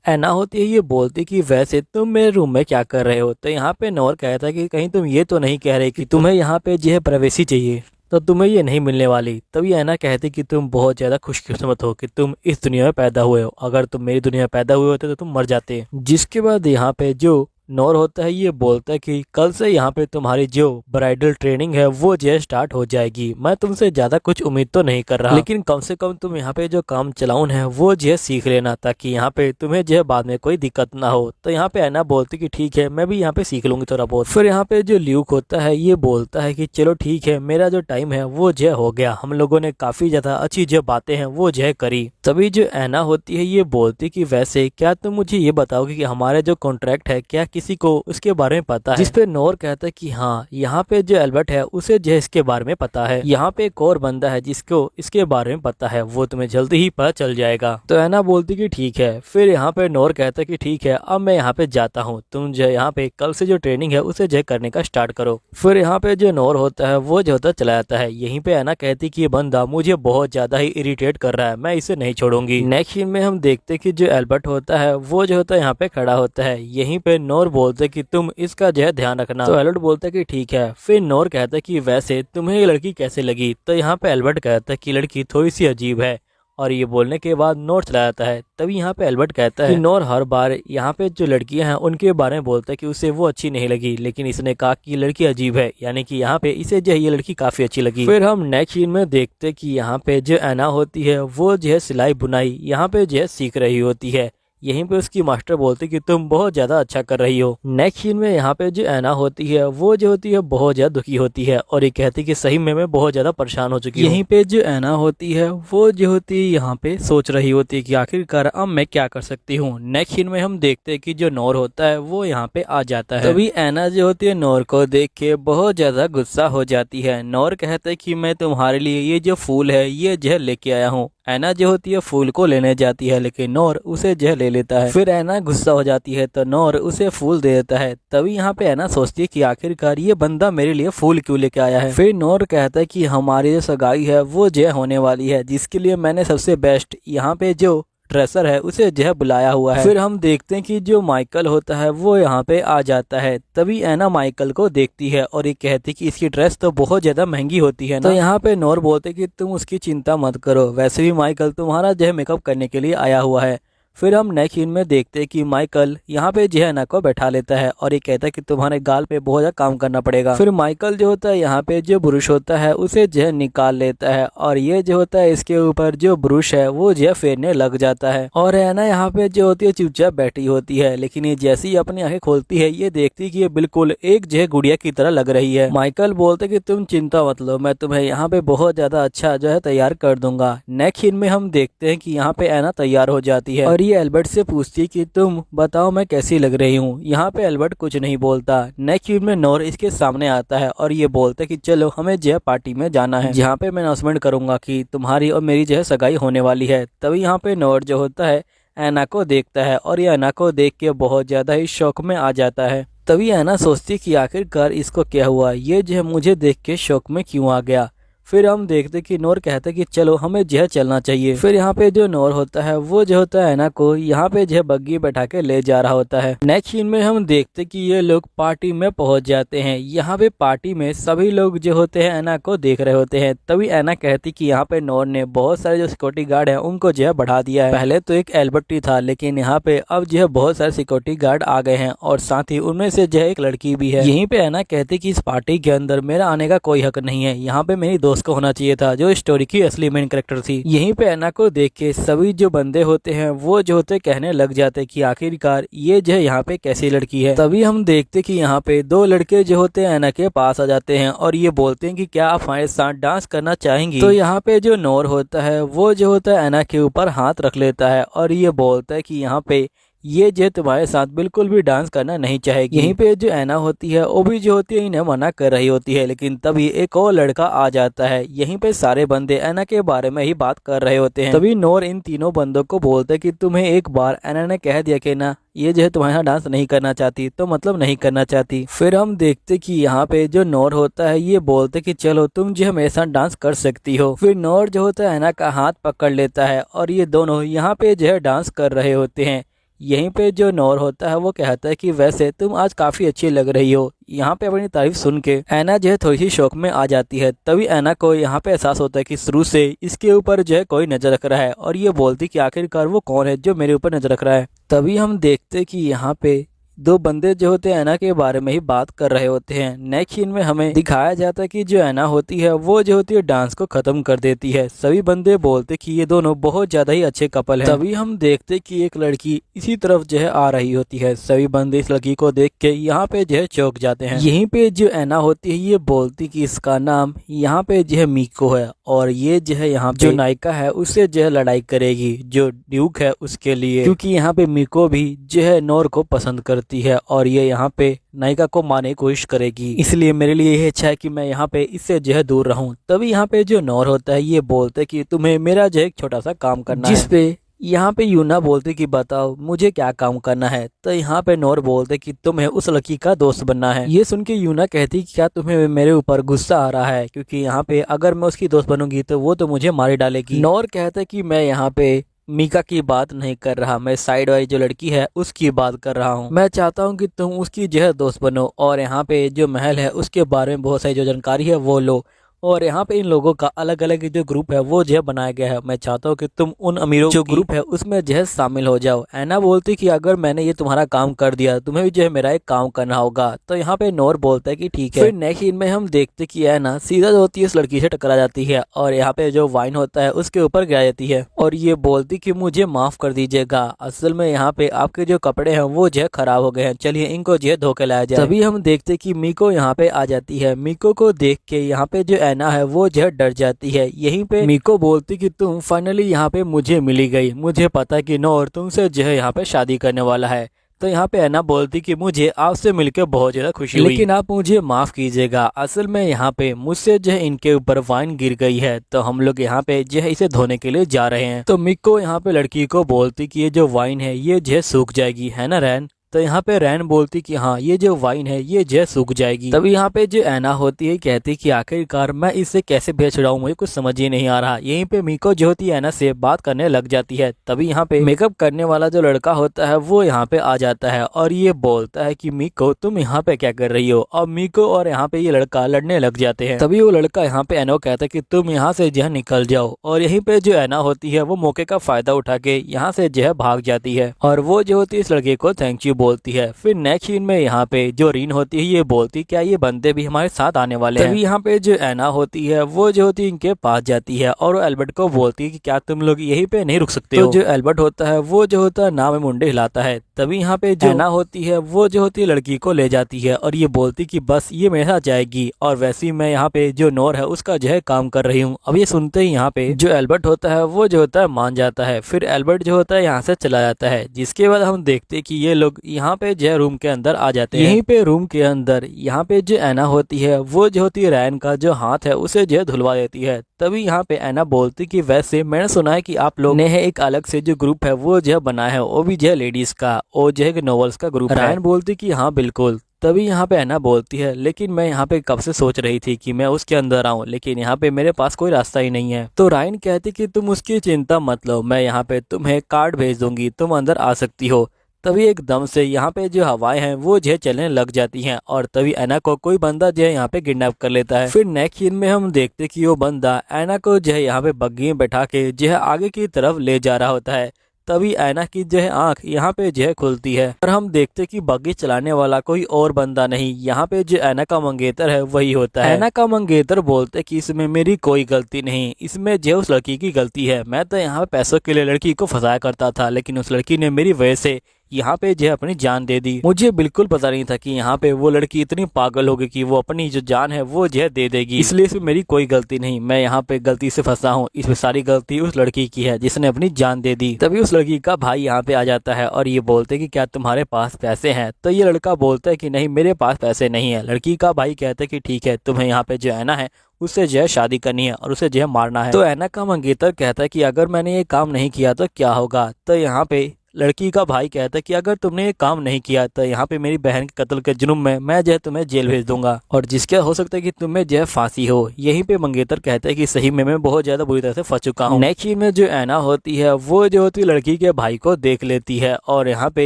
एना होती है ये बोलती कि वैसे तुम मेरे रूम में क्या कर रहे हो। तो यहाँ पे नोर कहता है कि कहीं तुम ये तो नहीं कह रहे कि तुम्हें यहाँ पे जो है प्राइवेसी चाहिए तो तुम्हें ये नहीं मिलने वाली। तभी एना कहती कि तुम बहुत ज्यादा खुशकिस्मत हो कि तुम इस दुनिया में पैदा हुए हो, अगर तुम मेरी दुनिया में पैदा हुए होते तो तुम मर जाते। जिसके बाद यहाँ पे जो नोर होता है ये बोलता है कि कल से यहाँ पे तुम्हारी जो ब्राइडल ट्रेनिंग है वो जो है स्टार्ट हो जाएगी। मैं तुमसे ज्यादा कुछ उम्मीद तो नहीं कर रहा, लेकिन कम से कम तुम यहाँ पे जो काम चलाउन है वो जो है सीख लेना ताकि यहाँ पे तुम्हें जो है बाद में कोई दिक्कत ना हो। तो यहाँ पे एना बोलती कि ठीक है मैं भी यहाँ पे सीख लूंगी थोड़ा बहुत। फिर यहाँ पे जो ल्यूक होता है ये बोलता है कि चलो ठीक है मेरा जो टाइम है वो जो हो गया, हम लोगों ने काफी ज्यादा अच्छी जो बातें हैं वो जो करी। तभी जो एना होती है ये बोलती कि वैसे क्या तुम मुझे ये बताओगे कि हमारे जो कॉन्ट्रैक्ट है क्या किसी को उसके बारे में पता है। जिस पे नोर कहता है कि हाँ यहाँ पे जो एल्बर्ट है उसे जो है इसके बारे में पता है। यहाँ पे एक और बंदा है जिसको इसके बारे में पता है, वो तुम्हें जल्दी ही पता चल जाएगा। तो एना बोलती कि ठीक है। फिर यहाँ पे नोर कहता है कि ठीक है अब मैं यहाँ पे जाता हूँ, तुम जो यहाँ पे कल से जो ट्रेनिंग है उसे जो करने का स्टार्ट करो। फिर यहाँ पे जो नोर होता है वो जो होता चला जाता है। यहीं पे एना कहती कि ये बंदा मुझे बहुत ज्यादा ही इरिटेट कर रहा है, मैं इसे नहीं छोड़ूंगी। नेक्स्ट सीन में हम देखते कि जो एल्बर्ट होता है वो जो होता है यहाँ पे खड़ा होता है। यहीं पे नोर बोलते कि तुम इसका जो है ध्यान रखना। तो एल्बर्ट बोलता है कि ठीक है। फिर नोर कहता है कि वैसे तुम्हें ये लड़की कैसे लगी। तो यहाँ पे एल्बर्ट कहता है कि लड़की थोड़ी सी अजीब है और ये बोलने के बाद नोर चला जाता है। तभी यहाँ पे एल्बर्ट कहता है कि नोर हर बार यहाँ पे जो लड़कियां हैं उनके बारे में बोलता है कि उसे वो अच्छी नहीं लगी, लेकिन इसने कहा कि लड़की अजीब है, यानी कि यहाँ पे इसे जो है ये लड़की काफी अच्छी लगी। फिर हम नेक्स्ट सीन में देखते कि यहाँ पे जो एना होती है वो जो है सिलाई बुनाई यहाँ पे जो है सीख रही होती है। यहीं पे उसकी मास्टर बोलती कि तुम बहुत ज़्यादा अच्छा कर रही हो। नेक्स्ट सीन में यहाँ पे जो ऐना होती है वो जो होती है बहुत ज़्यादा दुखी होती है और ये कहती कि सही में मैं बहुत ज़्यादा परेशान हो चुकी हूँ। यहीं पे जो ऐना होती है वो जो होती है यहाँ पे सोच रही होती है कि आखिरकार अब मैं क्या कर सकती हूँ। नेक्स्ट सीन में हम देखते हैं कि जो नोर होता है वो यहाँ पे आ जाता है। तभी ऐना जो होती है नोर को देख के बहुत ज़्यादा गुस्सा हो जाती है। नोर कहता है कि मैं तुम्हारे लिए ये जो फूल है ये जहर लेके आया हूँ। ऐना जो होती है फूल को लेने जाती है लेकिन नोर उसे जहर ले लेता है। फिर ऐना गुस्सा हो जाती है तो नोर उसे फूल दे देता है। तभी यहाँ पे ऐना सोचती है कि आखिरकार ये बंदा मेरे लिए फूल क्यों लेके आया है। फिर नोर कहता है कि हमारी जो सगाई है वो जय होने वाली है जिसके लिए मैंने सबसे बेस्ट यहाँ पे जो ड्रेसर है उसे जह बुलाया हुआ है। फिर हम देखते हैं कि जो माइकल होता है वो यहाँ पे आ जाता है। तभी ऐना माइकल को देखती है और ये कहती कि इसकी ड्रेस तो बहुत ज्यादा महंगी होती है ना। तो यहाँ पे नोर बोलते कि तुम उसकी चिंता मत करो, वैसे भी माइकल तुम्हारा जह मेकअप करने के लिए आया हुआ है। फिर हम नेक्स्ट सीन में देखते हैं कि माइकल यहाँ पे जो है ऐना को बैठा लेता है और ये कहता है कि तुम्हारे गाल पे बहुत ज्यादा काम करना पड़ेगा। फिर माइकल जो होता है यहाँ पे जो ब्रश होता है उसे जो निकाल लेता है और ये जो होता है इसके ऊपर जो ब्रश है वो जो फेरने लग जाता है। और ऐना यहाँ पे जो होती है चुपचाप बैठी होती है लेकिन ये जैसे ही अपनी आंखें खोलती है ये देखती है कि ये बिल्कुल एक जो गुड़िया की तरह लग रही है। माइकल बोलते कि तुम चिंता मत लो, मैं तुम्हें यहाँ पे बहुत ज्यादा अच्छा जो है तैयार कर दूंगा। नेक्स्ट सीन में हम देखते हैं कि यहाँ पे ऐना तैयार हो जाती है और ये एल्बर्ट से पूछती है कि तुम बताओ मैं कैसी लग रही हूँ। यहाँ पे एल्बर्ट कुछ नहीं बोलता। नेक्स्ट सीन में नोर इसके सामने आता है और ये बोलता है कि चलो हमें जो है पार्टी में जाना है जहाँ पे मैं अनाउंसमेंट करूंगा कि तुम्हारी और मेरी जो है सगाई होने वाली है। तभी यहाँ पे नोर जो होता है ऐना को देखता है और ये ऐना को देख के बहुत ज्यादा ही शौक में आ जाता है। तभी ऐना सोचती कि आखिरकार इसको क्या हुआ, ये जो है मुझे देख के शौक में क्यों आ गया। फिर हम देखते कि नोर कहते कि चलो हमें जो है चलना चाहिए। फिर यहाँ पे जो नोर होता है वो जो होता है ऐना को यहाँ पे जो है बग्गी बैठा के ले जा रहा होता है। नेक्स्ट सीन में हम देखते कि ये लोग पार्टी में पहुंच जाते हैं। यहाँ पे पार्टी में सभी लोग जो होते हैं ऐना को देख रहे होते हैं। तभी ऐना कहती कि यहाँ पे नोर ने बहुत सारे जो सिक्योरिटी गार्ड है उनको जो है बढ़ा दिया है। पहले तो एक एल्बर्ट ही था लेकिन यहाँ पे अब जो है बहुत सारे सिक्योरिटी गार्ड आ गए हैं और साथ ही उनमें से जो है एक लड़की भी है। यहीं पे ऐना कहती कि इस पार्टी के अंदर मेरा आने का कोई हक नहीं है, यहाँ पे मेरी दोस्त को होना चाहिए था जो स्टोरी की असली मेन कैरेक्टर थी। यहीं पे ऐना को देख के सभी जो बंदे होते हैं वो जो होते कहने लग जाते कि आखिरकार ये जो है यहाँ पे कैसी लड़की है। तभी हम देखते कि यहाँ पे दो लड़के जो होते हैं ऐना के पास आ जाते हैं और ये बोलते हैं कि क्या आप हमारे साथ डांस करना चाहेंगी। तो यहाँ पे जो नोर होता है वो जो होता है ऐना के ऊपर हाथ रख लेता है और ये बोलता है कि यहाँ पे ये जो तुम्हारे साथ बिल्कुल भी डांस करना नहीं चाहेगी। यहीं पे जो ऐना होती है वो भी जो होती है इन्हें मना कर रही होती है लेकिन तभी एक और लड़का आ जाता है। यहीं पे सारे बंदे ऐना के बारे में ही बात कर रहे होते हैं। तभी नोर इन तीनों बंदों को बोलते कि तुम्हें एक बार ऐना ने कह दिया कि ना ये जो है तुम्हारे यहाँ डांस नहीं करना चाहती तो मतलब नहीं करना चाहती। फिर हम देखते कि यहाँ पे जो नोर होता है ये बोलते कि चलो तुम जो है मेरे साथ डांस कर सकती हो। फिर नोर जो होता है ऐना का हाथ पकड़ लेता है और ये दोनों यहाँ पे जो है डांस कर रहे होते हैं। यहीं पे जो नोर होता है वो कहता है कि वैसे तुम आज काफी अच्छी लग रही हो। यहाँ पे अपनी तारीफ सुन के ऐना जो है थोड़ी सी शौक में आ जाती है। तभी ऐना को यहाँ पे एहसास होता है कि शुरू से इसके ऊपर जो है कोई नजर रख रहा है और ये बोलती कि आखिरकार वो कौन है जो मेरे ऊपर नजर रख रहा है। तभी हम देखते कि यहाँ पे दो बंदे जो होते हैं ऐना के बारे में ही बात कर रहे होते हैं। नेक्स्ट सीन में हमें दिखाया जाता है कि जो ऐना होती है वो जो होती है डांस को खत्म कर देती है। सभी बंदे बोलते कि ये दोनों बहुत ज्यादा ही अच्छे कपल हैं। तभी हम देखते कि एक लड़की इसी तरफ जो है आ रही होती है। सभी बंदे इस लड़की को देख के यहाँ पे जो है चौंक जाते हैं। यहीं पे जो ऐना होती है ये बोलती कि इसका नाम यहाँ पे जो है मीको है और ये जो है यहाँ पे जो नायिका है उससे जो है लड़ाई करेगी जो ड्यूक है उसके लिए, क्योंकि यहाँ पे मीको भी जो है नोर को पसंद करती है और ये यहाँ पे नायिका को मारने की कोशिश करेगी। इसलिए मेरे लिए यह अच्छा है कि मैं यहाँ पे इससे जो है दूर रहूं। तभी यहाँ पे जो नोर होता है ये बोलते कि तुम्हें मेरा जो एक छोटा सा काम करना है। जिस पे यहाँ पे यूना बोलते कि बताओ मुझे क्या काम करना है। तो यहाँ पे नोर बोलते कि तुम्हें उस लड़की का दोस्त बनना है। ये सुन के यूना कहती कि क्या तुम्हें मेरे ऊपर गुस्सा आ रहा है, क्योंकि यहाँ पे अगर मैं उसकी दोस्त बनूंगी तो वो तो मुझे मार डालेगी। नोर कहते कि मैं यहाँ पे मीका की बात नहीं कर रहा, मैं साइड वाली जो लड़की है उसकी बात कर रहा हूँ। मैं चाहता हूँ कि तुम उसकी जो है दोस्त बनो और यहाँ पे जो महल है उसके बारे में बहुत सारी जो जानकारी है वो लो। और यहाँ पे इन लोगों का अलग अलग जो ग्रुप है वो जो है बनाया गया है। मैं चाहता हूँ कि तुम उन अमीरों जो ग्रुप है उसमें जो है शामिल हो जाओ। ऐना बोलती कि अगर मैंने ये तुम्हारा काम कर दिया तुम्हें भी जो है मेरा एक काम करना होगा। तो यहाँ पे नोर बोलता है कि ठीक है। फिर नेक्स्ट सीन में हम देखते कि ऐना सीधा जो होती है उस लड़की से टकरा जाती है और यहाँ पे जो वाइन होता है उसके ऊपर गिरा जाती है और ये बोलती कि मुझे माफ कर दीजिएगा, असल में यहाँ पे आपके जो कपड़े हैं वो जो है खराब हो गए हैं, चलिए इनको जो है धो के लाया जाए। तभी हम देखते कि मीको यहाँ पे आ जाती है। मीको को देख के यहाँ पे जो ऐना है वो जो है डर जाती है। यहीं पे मीको बोलती कि तुम फाइनली यहाँ पे मुझे मिली गई, मुझे पता कि नोर तुमसे जो है यहाँ पे शादी करने वाला है। तो यहाँ पे ऐना बोलती कि मुझे आपसे मिलकर बहुत ज्यादा खुशी हुई, लेकिन आप मुझे माफ कीजिएगा, असल में यहाँ पे मुझसे जो है इनके ऊपर वाइन गिर गई है, तो हम लोग यहाँ पे जो है इसे धोने के लिए जा रहे हैं। तो मिको यहाँ पे लड़की को बोलती कि ये जो वाइन है ये जो है सूख जाएगी, है ना रैन। तो यहाँ पे रैन बोलती कि हाँ ये जो वाइन है ये जो है सूख जाएगी। तभी यहाँ पे जो ऐना होती है कहती कि आखिरकार मैं इसे कैसे बेच रहा हूँ, मुझे कुछ समझ ही नहीं आ रहा। यहीं पे मिको जो होती है ऐना से बात करने लग जाती है। तभी यहाँ पे मेकअप करने वाला जो लड़का होता है वो यहाँ पे आ जाता है और ये बोलता है कि मिको तुम यहाँ पे क्या कर रही हो। और मिको और यहाँ पे ये लड़का लड़ने लग जाते हैं। तभी वो लड़का यहाँ पे ऐना कहता है कि तुम यहाँ से जो है निकल जाओ। और यहीं पे जो ऐना होती है वो मौके का फायदा उठा के यहाँ से जो है भाग जाती है और वो जो होती है इस लड़के को थैंक यू बोलती है। फिर नेक्स्ट सीन में यहाँ पे जो रीन होती है ये बोलती क्या ये बंदे भी हमारे साथ आने वाले हैं। तभी यहाँ पे जो ऐना होती है वो जो होती है इनके पास जाती है और वो एल्बर्ट को बोलती है कि क्या तुम लोग यहीं पे नहीं रुक सकते हो। तो जो एल्बर्ट होता है वो जो होता है नाव में मुंडे हिलाता है। तभी यहाँ पे जो ऐना होती है वो जो होती है लड़की को ले जाती है और ये बोलती कि बस ये मेरे साथ जाएगी और वैसे ही मैं यहाँ पे जो नोर है उसका जो है काम कर रही हूँ। अब ये सुनते ही यहाँ पे जो एल्बर्ट होता है वो जो होता है मान जाता है। फिर एल्बर्ट जो होता है यहाँ से चला जाता है, जिसके बाद हम देखते कि ये लोग यहाँ पे जो रूम के अंदर आ जाते हैं। यहीं पे रूम के अंदर यहाँ पे जो ऐना होती है वो जो होती है रैन का जो हाथ है उसे जो धुलवा देती है। तभी यहाँ पे ऐना बोलती कि वैसे मैंने सुना है कि आप लोग ने है एक अलग से जो ग्रुप है वो जो बनाया है, वो भी जो है लेडीज का, वो जो है नॉवेल्स का ग्रुप है। रैन बोलती कि हाँ बिल्कुल। तभी यहाँ पे ऐना बोलती है लेकिन मैं यहाँ पे कब से सोच रही थी कि मैं उसके अंदर आऊँ, लेकिन यहाँ पे मेरे पास कोई रास्ता ही नहीं है। तो रायन कहती कि तुम उसकी चिंता मत लो, मैं यहाँ पे तुम्हें कार्ड भेज दूंगी, तुम अंदर आ सकती हो। तभी एकदम से यहाँ पे जो हवाएं हैं वो जो है चलने लग जाती हैं और तभी ऐना को कोई बंदा जो है यहाँ पे किडनैप कर लेता है। फिर नेक्स्ट सीन में हम देखते कि वो बंदा ऐना को जो है यहाँ पे बग्गी में बैठा के जो है आगे की तरफ ले जा रहा होता है। तभी ऐना की जो है आंख यहाँ पे जो है खुलती है और हम देखते कि बग्गी चलाने वाला कोई और बंदा नहीं, यहाँ पे जो ऐना का मंगेतर है वही होता है। ऐना का मंगेतर बोलते कि इसमें मेरी कोई गलती नहीं, इसमें जो उस लड़की की गलती है, मैं तो यहाँ पे पैसों के लिए लड़की को फंसाया करता था, लेकिन उस लड़की ने मेरी वजह से यहाँ पे जो है अपनी जान दे दी। मुझे बिल्कुल पता नहीं था कि यहाँ पे वो लड़की इतनी पागल होगी कि वो अपनी जो जान है वो जो है दे देगी, इसलिए इसमें मेरी कोई गलती नहीं, मैं यहाँ पे गलती से फंसा हूँ, इसमें सारी गलती उस लड़की की है जिसने अपनी जान दे दी। तभी उस लड़की का भाई यहाँ पे आ जाता है और ये बोलते कि क्या तुम्हारे पास पैसे हैं। तो ये लड़का बोलता है कि नहीं मेरे पास पैसे नहीं है। लड़की का भाई कहता है कि ठीक है तुम्हें यहाँ पे जो ऐना है उससे जो है शादी करनी है और उसे जो है मारना है। तो ऐना का मंगेतर कहता है कि अगर मैंने ये काम नहीं किया तो क्या होगा। तो यहाँ पे लड़की का भाई कहता है कि अगर तुमने ये काम नहीं किया तो यहाँ पे मेरी बहन के कत्ल के जुर्म में मैं जो है तुम्हें जेल भेज दूंगा और जिसके हो सकता है कि तुम्हें जो है फांसी हो। यहीं पे मंगेतर कहता है कि सही में मैं बहुत ज्यादा बुरी तरह से फंस चुका हूँ। नेक्स्ट सीन में जो ऐना होती है वो जो होती है लड़की के भाई को देख लेती है और यहाँ पे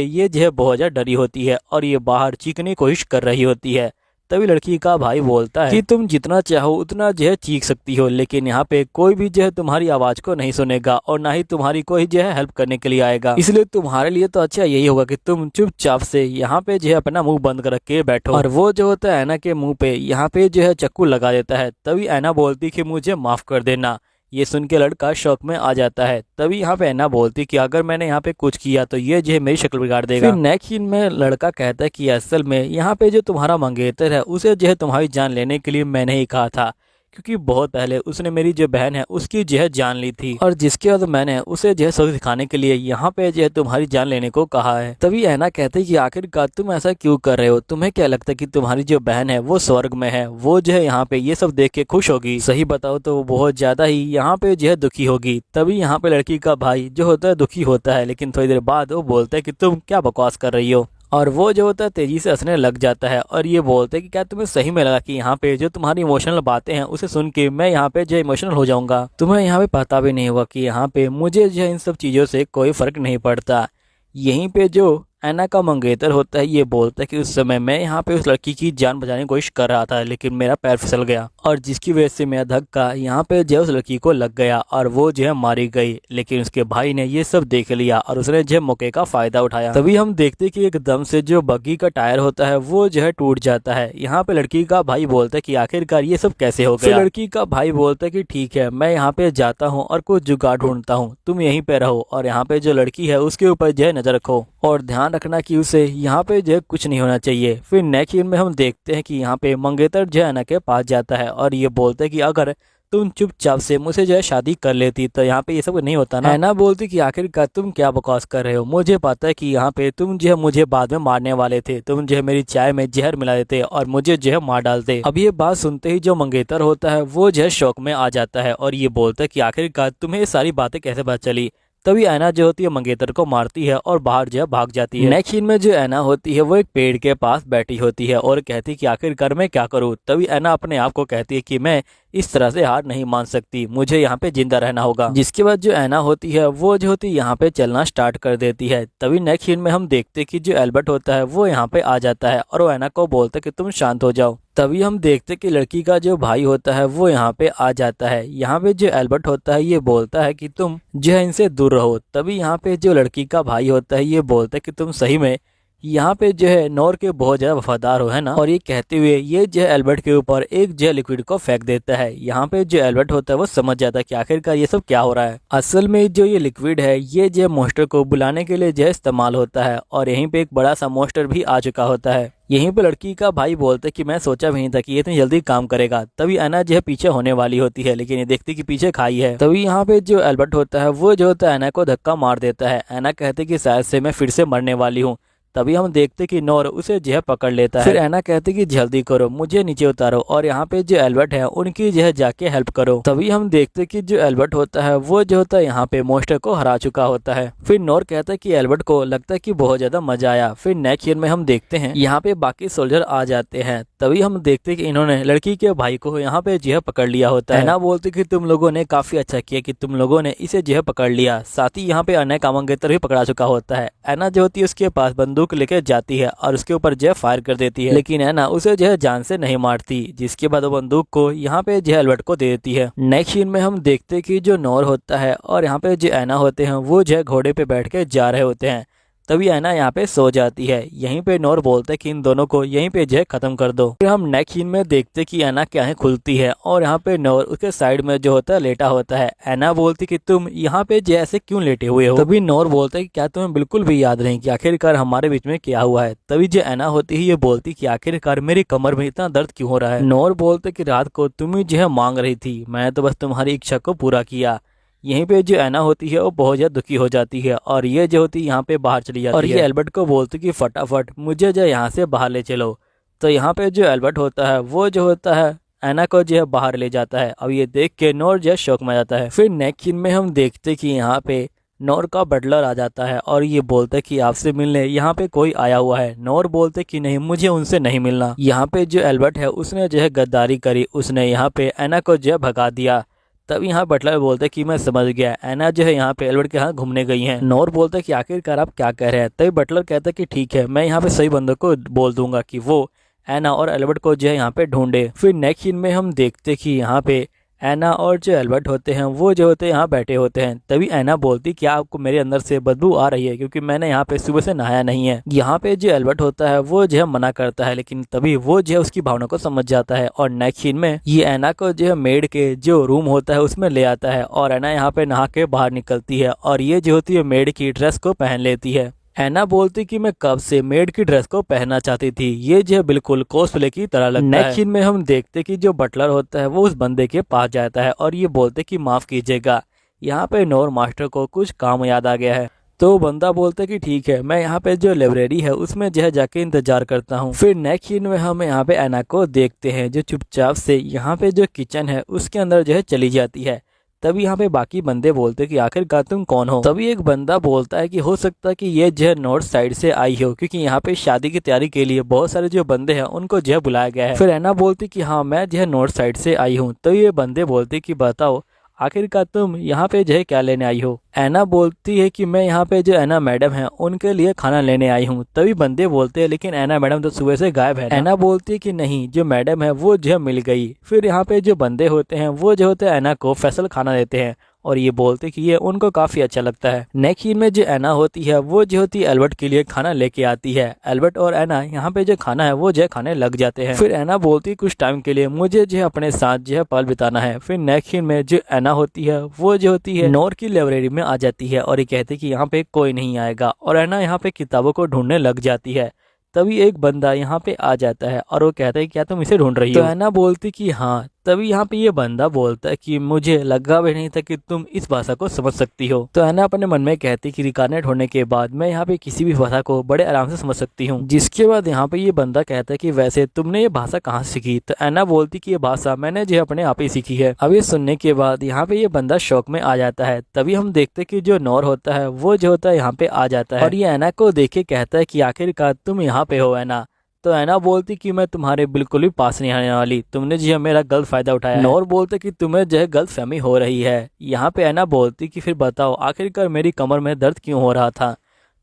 ये जो है बहुत ज्यादा डरी होती है और ये बाहर चीखने की कोशिश कर रही होती है। तभी लड़की का भाई बोलता है कि तुम जितना चाहो उतना जो है चीख सकती हो, लेकिन यहाँ पे कोई भी जो है तुम्हारी आवाज को नहीं सुनेगा और ना ही तुम्हारी कोई जो है हेल्प करने के लिए आएगा, इसलिए तुम्हारे लिए तो अच्छा यही होगा कि तुम चुपचाप से यहाँ पे जो है अपना मुंह बंद कर के बैठो। और वो जो होता है ऐना के मुंह पे यहाँ पे जो है चाकू लगा देता है। तभी ऐना बोलती कि मुझे माफ कर देना। ये सुन के लड़का शौक में आ जाता है। तभी यहाँ पे ऐना बोलती कि अगर मैंने यहाँ पे कुछ किया तो ये जो है मेरी शक्ल बिगाड़ देगा। फिर नेक्स्ट सीन में लड़का कहता है कि असल में यहाँ पे जो तुम्हारा मंगेतर है उसे जो है तुम्हारी जान लेने के लिए मैंने ही कहा था, क्योंकि बहुत पहले उसने मेरी जो बहन है उसकी जो है जान ली थी और जिसके बाद मैंने उसे जो है सबक सिखाने के लिए यहाँ पे जो है तुम्हारी जान लेने को कहा है। तभी ऐना कहते हैं कि आखिरकार तुम ऐसा क्यों कर रहे हो, तुम्हें क्या लगता है कि तुम्हारी जो बहन है वो स्वर्ग में है, वो जो है यहाँ पे ये सब देख के खुश होगी। सही बताओ तो वो बहुत ज्यादा ही यहाँ पे जो है दुखी होगी। तभी यहाँ पे लड़की का भाई जो होता है दुखी होता है, लेकिन थोड़ी देर बाद वो बोलता है कि तुम क्या बकवास कर रही हो और वो जो होता है तेजी से हंसने लग जाता है और ये बोलते हैं कि क्या तुम्हें सही में लगा कि यहाँ पे जो तुम्हारी इमोशनल बातें हैं उसे सुन के मैं यहाँ पे जो इमोशनल हो जाऊंगा, तुम्हें यहाँ पे पता भी नहीं होगा कि यहाँ पे मुझे जो इन सब चीज़ों से कोई फर्क नहीं पड़ता। यहीं पे जो ऐना का मंगेतर होता है ये बोलता है कि उस समय मैं यहाँ पे उस लड़की की जान बचाने की कोशिश कर रहा था, लेकिन मेरा पैर फिसल गया और जिसकी वजह से मेरा धक्का यहाँ पे जो उस लड़की को लग गया और वो जो है मारी गई। लेकिन उसके भाई ने ये सब देख लिया और उसने जो मौके का फायदा उठाया। तभी हम देखते कि एकदम से जो बग्गी का टायर होता है वो जो है टूट जाता है। यहाँ पे लड़की का भाई बोलता है कि आखिरकार ये सब कैसे हो गया। लड़की का भाई बोलता है कि ठीक है, मैं यहाँ पे जाता हूँ और कुछ जुगाड़ ढूंढता हूँ, तुम यहीं पे रहो और यहाँ पे जो लड़की है उसके ऊपर जो है नजर रखो और ध्यान रखना कि उसे यहाँ पे जो है कुछ नहीं होना चाहिए। फिर नेक्स्ट सीन में हम देखते हैं कि यहाँ पे मंगेतर जो है ऐना के पास जाता है और ये बोलते हैं कि अगर तुम चुपचाप से मुझसे जो है शादी कर लेती तो यहाँ पे ये सब नहीं होता ना। ऐना बोलती कि आखिरकार तुम क्या बकवास कर रहे हो, मुझे पता है कि यहाँ पे तुम जो है मुझे बाद में मारने वाले थे, तुम जो है मेरी चाय में जहर मिला देते और मुझे जो है मार डालते। अब ये बात सुनते ही जो मंगेतर होता है वो जो है शौक में आ जाता है और ये बोलता है कि आखिरकार तुम्हें ये सारी बातें कैसे पता चली। तभी ऐना जो होती है मंगेतर को मारती है और बाहर जो है भाग जाती है। नेक्स्ट सीन में जो ऐना होती है वो एक पेड़ के पास बैठी होती है और कहती है कि आखिरकार मैं क्या करूं। तभी ऐना अपने आप को कहती है कि मैं इस तरह से हार नहीं मान सकती, मुझे यहाँ पे जिंदा रहना होगा। जिसके बाद जो ऐना होती है वो जो होती है यहाँ पे चलना स्टार्ट कर देती है। तभी नेक्स्ट सीन में हम देखते हैं कि जो एल्बर्ट होता है वो यहाँ पे आ जाता है और वो ऐना को बोलता है कि तुम शांत हो जाओ। तभी हम देखते कि लड़की का जो भाई होता है वो यहाँ पे आ जाता है। यहाँ पे जो एल्बर्ट होता है ये बोलता है कि तुम जो है इनसे दूर रहो। तभी यहाँ पे जो लड़की का भाई होता है ये बोलता है कि तुम सही में यहाँ पे जो है नॉर के बहुत ज्यादा वफादार हो, है ना। और ये कहते हुए ये जो है एल्बर्ट के ऊपर एक जो है लिक्विड को फेंक देता है। यहाँ पे जो एल्बर्ट होता है वो समझ जाता है कि आखिरकार ये सब क्या हो रहा है। असल में जो ये लिक्विड है ये जो मॉन्स्टर को बुलाने के लिए जो है इस्तेमाल होता है और यहीं पे एक बड़ा सा मॉन्स्टर भी आ चुका होता है। यहीं पे लड़की का भाई बोलते कि मैं सोचा भी नहीं था कि ये इतनी जल्दी काम करेगा। तभी ऐना जो है पीछे होने वाली होती है लेकिन ये देखती कि पीछे खाई है। तभी यहाँ पे जो एल्बर्ट होता है वो जो होता है ऐना को धक्का मार देता है। ऐना कहते कि शायद से मैं फिर से मरने वाली हूँ। तभी हम देखते कि नॉर उसे जो है पकड़ लेता है। फिर ऐना कहते कि जल्दी करो, मुझे नीचे उतारो और यहाँ पे जो एल्बर्ट है उनकी जो है जाके हेल्प करो। तभी हम देखते कि जो एल्बर्ट होता है वो जो होता है यहाँ पे मॉन्स्टर को हरा चुका होता है। फिर नॉर कहता है कि एल्बर्ट को लगता है कि बहुत ज्यादा मजा आया। फिर नेक्स्ट सीन में हम देखते हैं यहाँ पे बाकी सोल्जर आ जाते हैं। तभी हम देखते कि इन्होंने लड़की के भाई को यहाँ पे जो है पकड़ लिया होता है। ऐना बोलते कि तुम लोगों ने काफी अच्छा किया कि तुम लोगों ने इसे जो है पकड़ लिया। साथ ही यहाँ पे अन्य कामंगेतर भी पकड़ा चुका होता है। ऐना जो होती है उसके पास बंदूक लेकर जाती है और उसके ऊपर जो है फायर कर देती है, लेकिन ऐना उसे जो है जान से नहीं मारती। जिसके बाद वो बंदूक को यहाँ पे जो है एल्बर्ट को दे देती है। नेक्स्ट सीन में हम देखते कि जो नॉर होता है और यहाँ पे जो ऐना होते हैं वो जो है घोड़े पे बैठ के जा रहे होते हैं। तभी ऐना यहाँ पे सो जाती है। यहीं पे नॉर बोलता है कि इन दोनों को यहीं पे जो है खत्म कर दो। फिर हम नेक्स्ट सीन में देखते कि ऐना की आंखें खुलती है और यहाँ पे नॉर उसके साइड में जो होता है लेटा होता है। ऐना बोलती कि तुम यहाँ पे जो ऐसे क्यों लेटे हुए हो। तभी नॉर बोलता है कि क्या तुम्हें बिल्कुल भी याद नहीं कि आखिरकार हमारे बीच में क्या हुआ है। तभी जो ऐना होती है ये बोलती कि आखिरकार मेरी कमर में इतना दर्द क्यों हो रहा है। नॉर बोलते कि रात को तुम ही जो है मांग रही थी, मैं तो बस तुम्हारी इच्छा को पूरा किया। यहीं पे जो ऐना होती है वो बहुत ज्यादा दुखी हो जाती है और ये जो होती है यहाँ पे बाहर चली जाती है और ये एल्बर्ट को बोलती कि फटाफट मुझे जो यहाँ से बाहर ले चलो। तो यहाँ पे जो एल्बर्ट होता है वो जो होता है ऐना को जो है बाहर ले जाता है। अब ये देख के नॉर जो है शौक में जाता है। फिर नेक्स्ट सीन में हम देखते कि यहाँ पे नॉर का बटलर आ जाता है और ये बोलता है कि आपसे मिलने यहाँ पे कोई आया हुआ है। नॉर बोलते कि नहीं, मुझे उनसे नहीं मिलना। यहाँ पे जो एल्बर्ट है उसने जो है गद्दारी करी, उसने यहाँ पे ऐना को जो है भगा दिया। तब यहाँ बटलर बोलते कि मैं समझ गया, ऐना जो है यहाँ पे एल्बर्ट के यहाँ घूमने गई हैं। नॉर बोलता है कि आखिरकार आप क्या कह रहे हैं। तभी बटलर कहता है कि ठीक है, मैं यहाँ पे सही बंदों को बोल दूंगा कि वो ऐना और एल्बर्ट को जो है यहाँ पे ढूंढे। फिर नेक्स्ट सीन में हम देखते कि यहाँ पे ऐना और जो एल्बर्ट होते हैं वो जो होते हैं यहाँ बैठे होते हैं। तभी ऐना बोलती क्या आपको मेरे अंदर से बदबू आ रही है, क्योंकि मैंने यहाँ पे सुबह से नहाया नहीं है। यहाँ पे जो एल्बर्ट होता है वो जो है मना करता है, लेकिन तभी वो जो है उसकी भावना को समझ जाता है और नेक्स्ट सीन में ये ऐना को जो है मेड के जो रूम होता है उसमें ले आता है और ऐना यहाँ पे नहा के बाहर निकलती है और ये जो होती है मेड की ड्रेस को पहन लेती है। ऐना बोलती कि मैं कब से मेड की ड्रेस को पहनना चाहती थी, ये जो है बिल्कुल कॉस्प्ले की तरह लगता है। नेक्स्ट सीन में हम देखते कि जो बटलर होता है वो उस बंदे के पास जाता है और ये बोलते कि माफ कीजिएगा, यहाँ पे नॉर मास्टर को कुछ काम याद आ गया है। तो बंदा बोलता कि ठीक है, मैं यहाँ पे जो लाइब्रेरी है उसमें जो है जाके इंतजार करता हूँ। फिर नेक्स्ट सीन में हम यहाँ पे ऐना को देखते हैं जो चुपचाप से यहाँ पे जो किचन है उसके अंदर जो है चली जाती है। तभी यहाँ पे बाकी बंदे बोलते कि आखिरकार तुम कौन हो। तभी एक बंदा बोलता है कि हो सकता है कि ये जो है नॉर्थ साइड से आई हो, क्योंकि यहाँ पे शादी की तैयारी के लिए बहुत सारे जो बंदे हैं उनको जो है बुलाया गया है। फिर ऐना बोलती कि हाँ मैं जो है नॉर्थ साइड से आई हूँ। तो ये बंदे बोलते कि बताओ आखिरकार तुम यहाँ पे जो है क्या लेने आई हो। ऐना बोलती है कि मैं यहाँ पे जो ऐना मैडम है उनके लिए खाना लेने आई हूँ। तभी बंदे बोलते हैं लेकिन ऐना मैडम तो सुबह से गायब है। ऐना बोलती है कि नहीं, जो मैडम है वो जो मिल गई। फिर यहाँ पे जो बंदे होते हैं वो जो होते हैं ऐना को स्पेशल खाना देते हैं और ये बोलते कि ये उनको काफी अच्छा लगता है। नेक्स्ट सीन में जो ऐना होती है वो जो होती है एल्बर्ट के लिए खाना लेके आती है। एल्बर्ट और ऐना यहाँ पे जो खाना है वो जो खाने लग जाते हैं। फिर ऐना बोलती है कुछ टाइम के लिए मुझे जो है अपने साथ जो है पल बिताना है। फिर नेक्स्ट सीन में जो ऐना होती है वो जो होती है नोर की लाइब्रेरी में आ जाती है और ये कहती है कि यहाँ पे कोई नहीं आएगा और ऐना यहाँ पे किताबों को ढूंढने लग जाती है। तभी एक बंदा यहाँ पे आ जाता है और वो कहता है क्या तुम इसे ढूंढ रही हो। तो ऐना बोलती कि हाँ। तभी यहाँ पे ये बंदा बोलता है कि मुझे लगा भी नहीं था कि तुम इस भाषा को समझ सकती हो। तो ऐना अपने मन में कहती कि रिकार्नेट होने के बाद मैं यहाँ पे किसी भी भाषा को बड़े आराम से समझ सकती हूँ। जिसके बाद यहाँ पे ये बंदा कहता है कि वैसे तुमने ये भाषा कहाँ से सीखी। तो ऐना बोलती कि ये भाषा मैंने जो अपने आप ही सीखी है। अब ये सुनने के बाद यहाँ पे ये बंदा शौक में आ जाता है। तभी हम देखते कि जो नौर होता है वो जो होता है यहाँ पे आ जाता है और ये ऐना को देख के कहता है कि आखिरकार तुम यहाँ पे हो ऐना। तो ऐना बोलती कि मैं तुम्हारे बिल्कुल भी पास नहीं आने वाली, तुमने जो है मेरा गलत फायदा उठाया। नौर बोलते कि तुम्हें जो है गलत फहमी हो रही है। यहाँ पे ऐना बोलती कि फिर बताओ आखिरकार मेरी कमर में दर्द क्यों हो रहा था।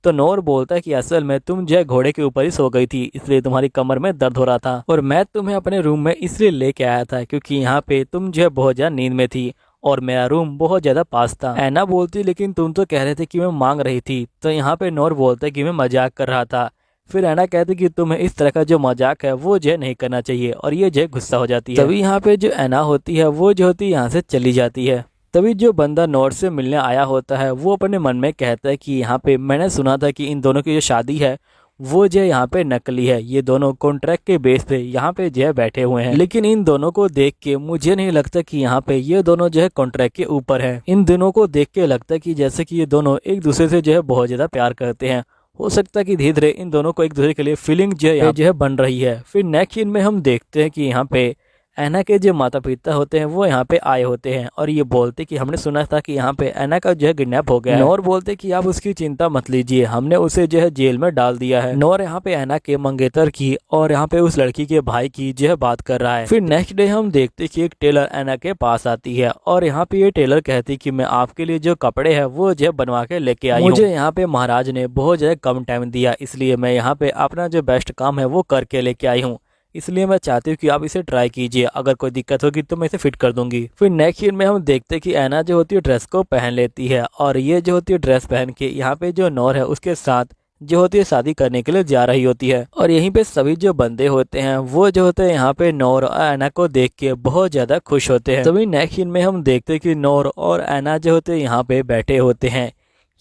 तो नौर बोलता है कि असल में तुम जो है घोड़े के ऊपर ही सो गई थी इसलिए तुम्हारी कमर में दर्द हो रहा था और मैं तुम्हें अपने रूम में इसलिए लेके आया था क्योंकि यहाँ पे तुम जो है बहुत ज्यादा नींद में थी और मेरा रूम बहुत ज्यादा पास था। ऐना बोलती लेकिन तुम तो कह रहे थे कि मैं मांग रही थी। तो यहाँ पे नौर बोलता है कि मैं मजाक कर रहा था। फिर ऐना कहती कि तुम्हें इस तरह का जो मजाक है वो जो नहीं करना चाहिए और ये जो गुस्सा हो जाती है। तभी यहाँ पे जो ऐना होती है वो जो होती है यहाँ से चली जाती है। तभी जो बंदा नौर से मिलने आया होता है वो अपने मन में कहता है कि यहाँ पे मैंने सुना था कि इन दोनों की जो शादी है वो जो यहाँ पे नकली है। ये दोनों कॉन्ट्रैक्ट के बेस पे यहाँ पे जो है बैठे हुए हैं लेकिन इन दोनों को देख के मुझे नहीं लगता कि यहाँ पे ये दोनों जो है कॉन्ट्रैक्ट के ऊपर है। इन दोनों को देख के लगता है कि जैसे कि ये दोनों एक दूसरे से जो है बहुत ज्यादा प्यार करते हैं। हो सकता है कि धीरे धीरे इन दोनों को एक दूसरे के लिए फीलिंग जो है बन रही है। फिर नेक्स्ट सीन में हम देखते हैं कि यहाँ पे ऐना के जो माता पिता होते हैं वो यहाँ पे आए होते हैं और ये बोलते कि हमने सुना था कि यहाँ पे ऐना का जो है किडनैप हो गया है। नौर बोलते कि आप उसकी चिंता मत लीजिए, हमने उसे जो है जेल में डाल दिया है। नौर यहाँ पे ऐना के मंगेतर की और यहाँ पे उस लड़की के भाई की जो है बात कर रहा है। फिर नेक्स्ट डे हम देखते कि एक टेलर ऐना के पास आती है और यहाँ पे ये टेलर कहती कि मैं आपके लिए जो कपड़े है वो जो है बनवा के लेके आई हूँ। मुझे यहाँ पे महाराज ने बहुत ज्यादा कम टाइम दिया इसलिए मैं यहाँ पे अपना जो बेस्ट काम है वो करके लेके आई हूँ, इसलिए मैं चाहती हूँ कि आप इसे ट्राई कीजिए, अगर कोई दिक्कत होगी तो मैं इसे फिट कर दूंगी। फिर नेक्स्ट सीन में हम देखते हैं कि ऐना जो होती है ड्रेस को पहन लेती है और ये जो होती है ड्रेस पहन के यहाँ पे जो नौर है उसके साथ जो होती है शादी करने के लिए जा रही होती है और यहीं पे सभी जो बंदे होते हैं वो जो होते हैं यहाँ पे नौर और ऐना को देख के बहुत ज्यादा खुश होते हैं। तभी नेक्स्ट सीन में हम देखते हैं कि नौर और ऐना जो होते हैं यहाँ पे बैठे होते हैं।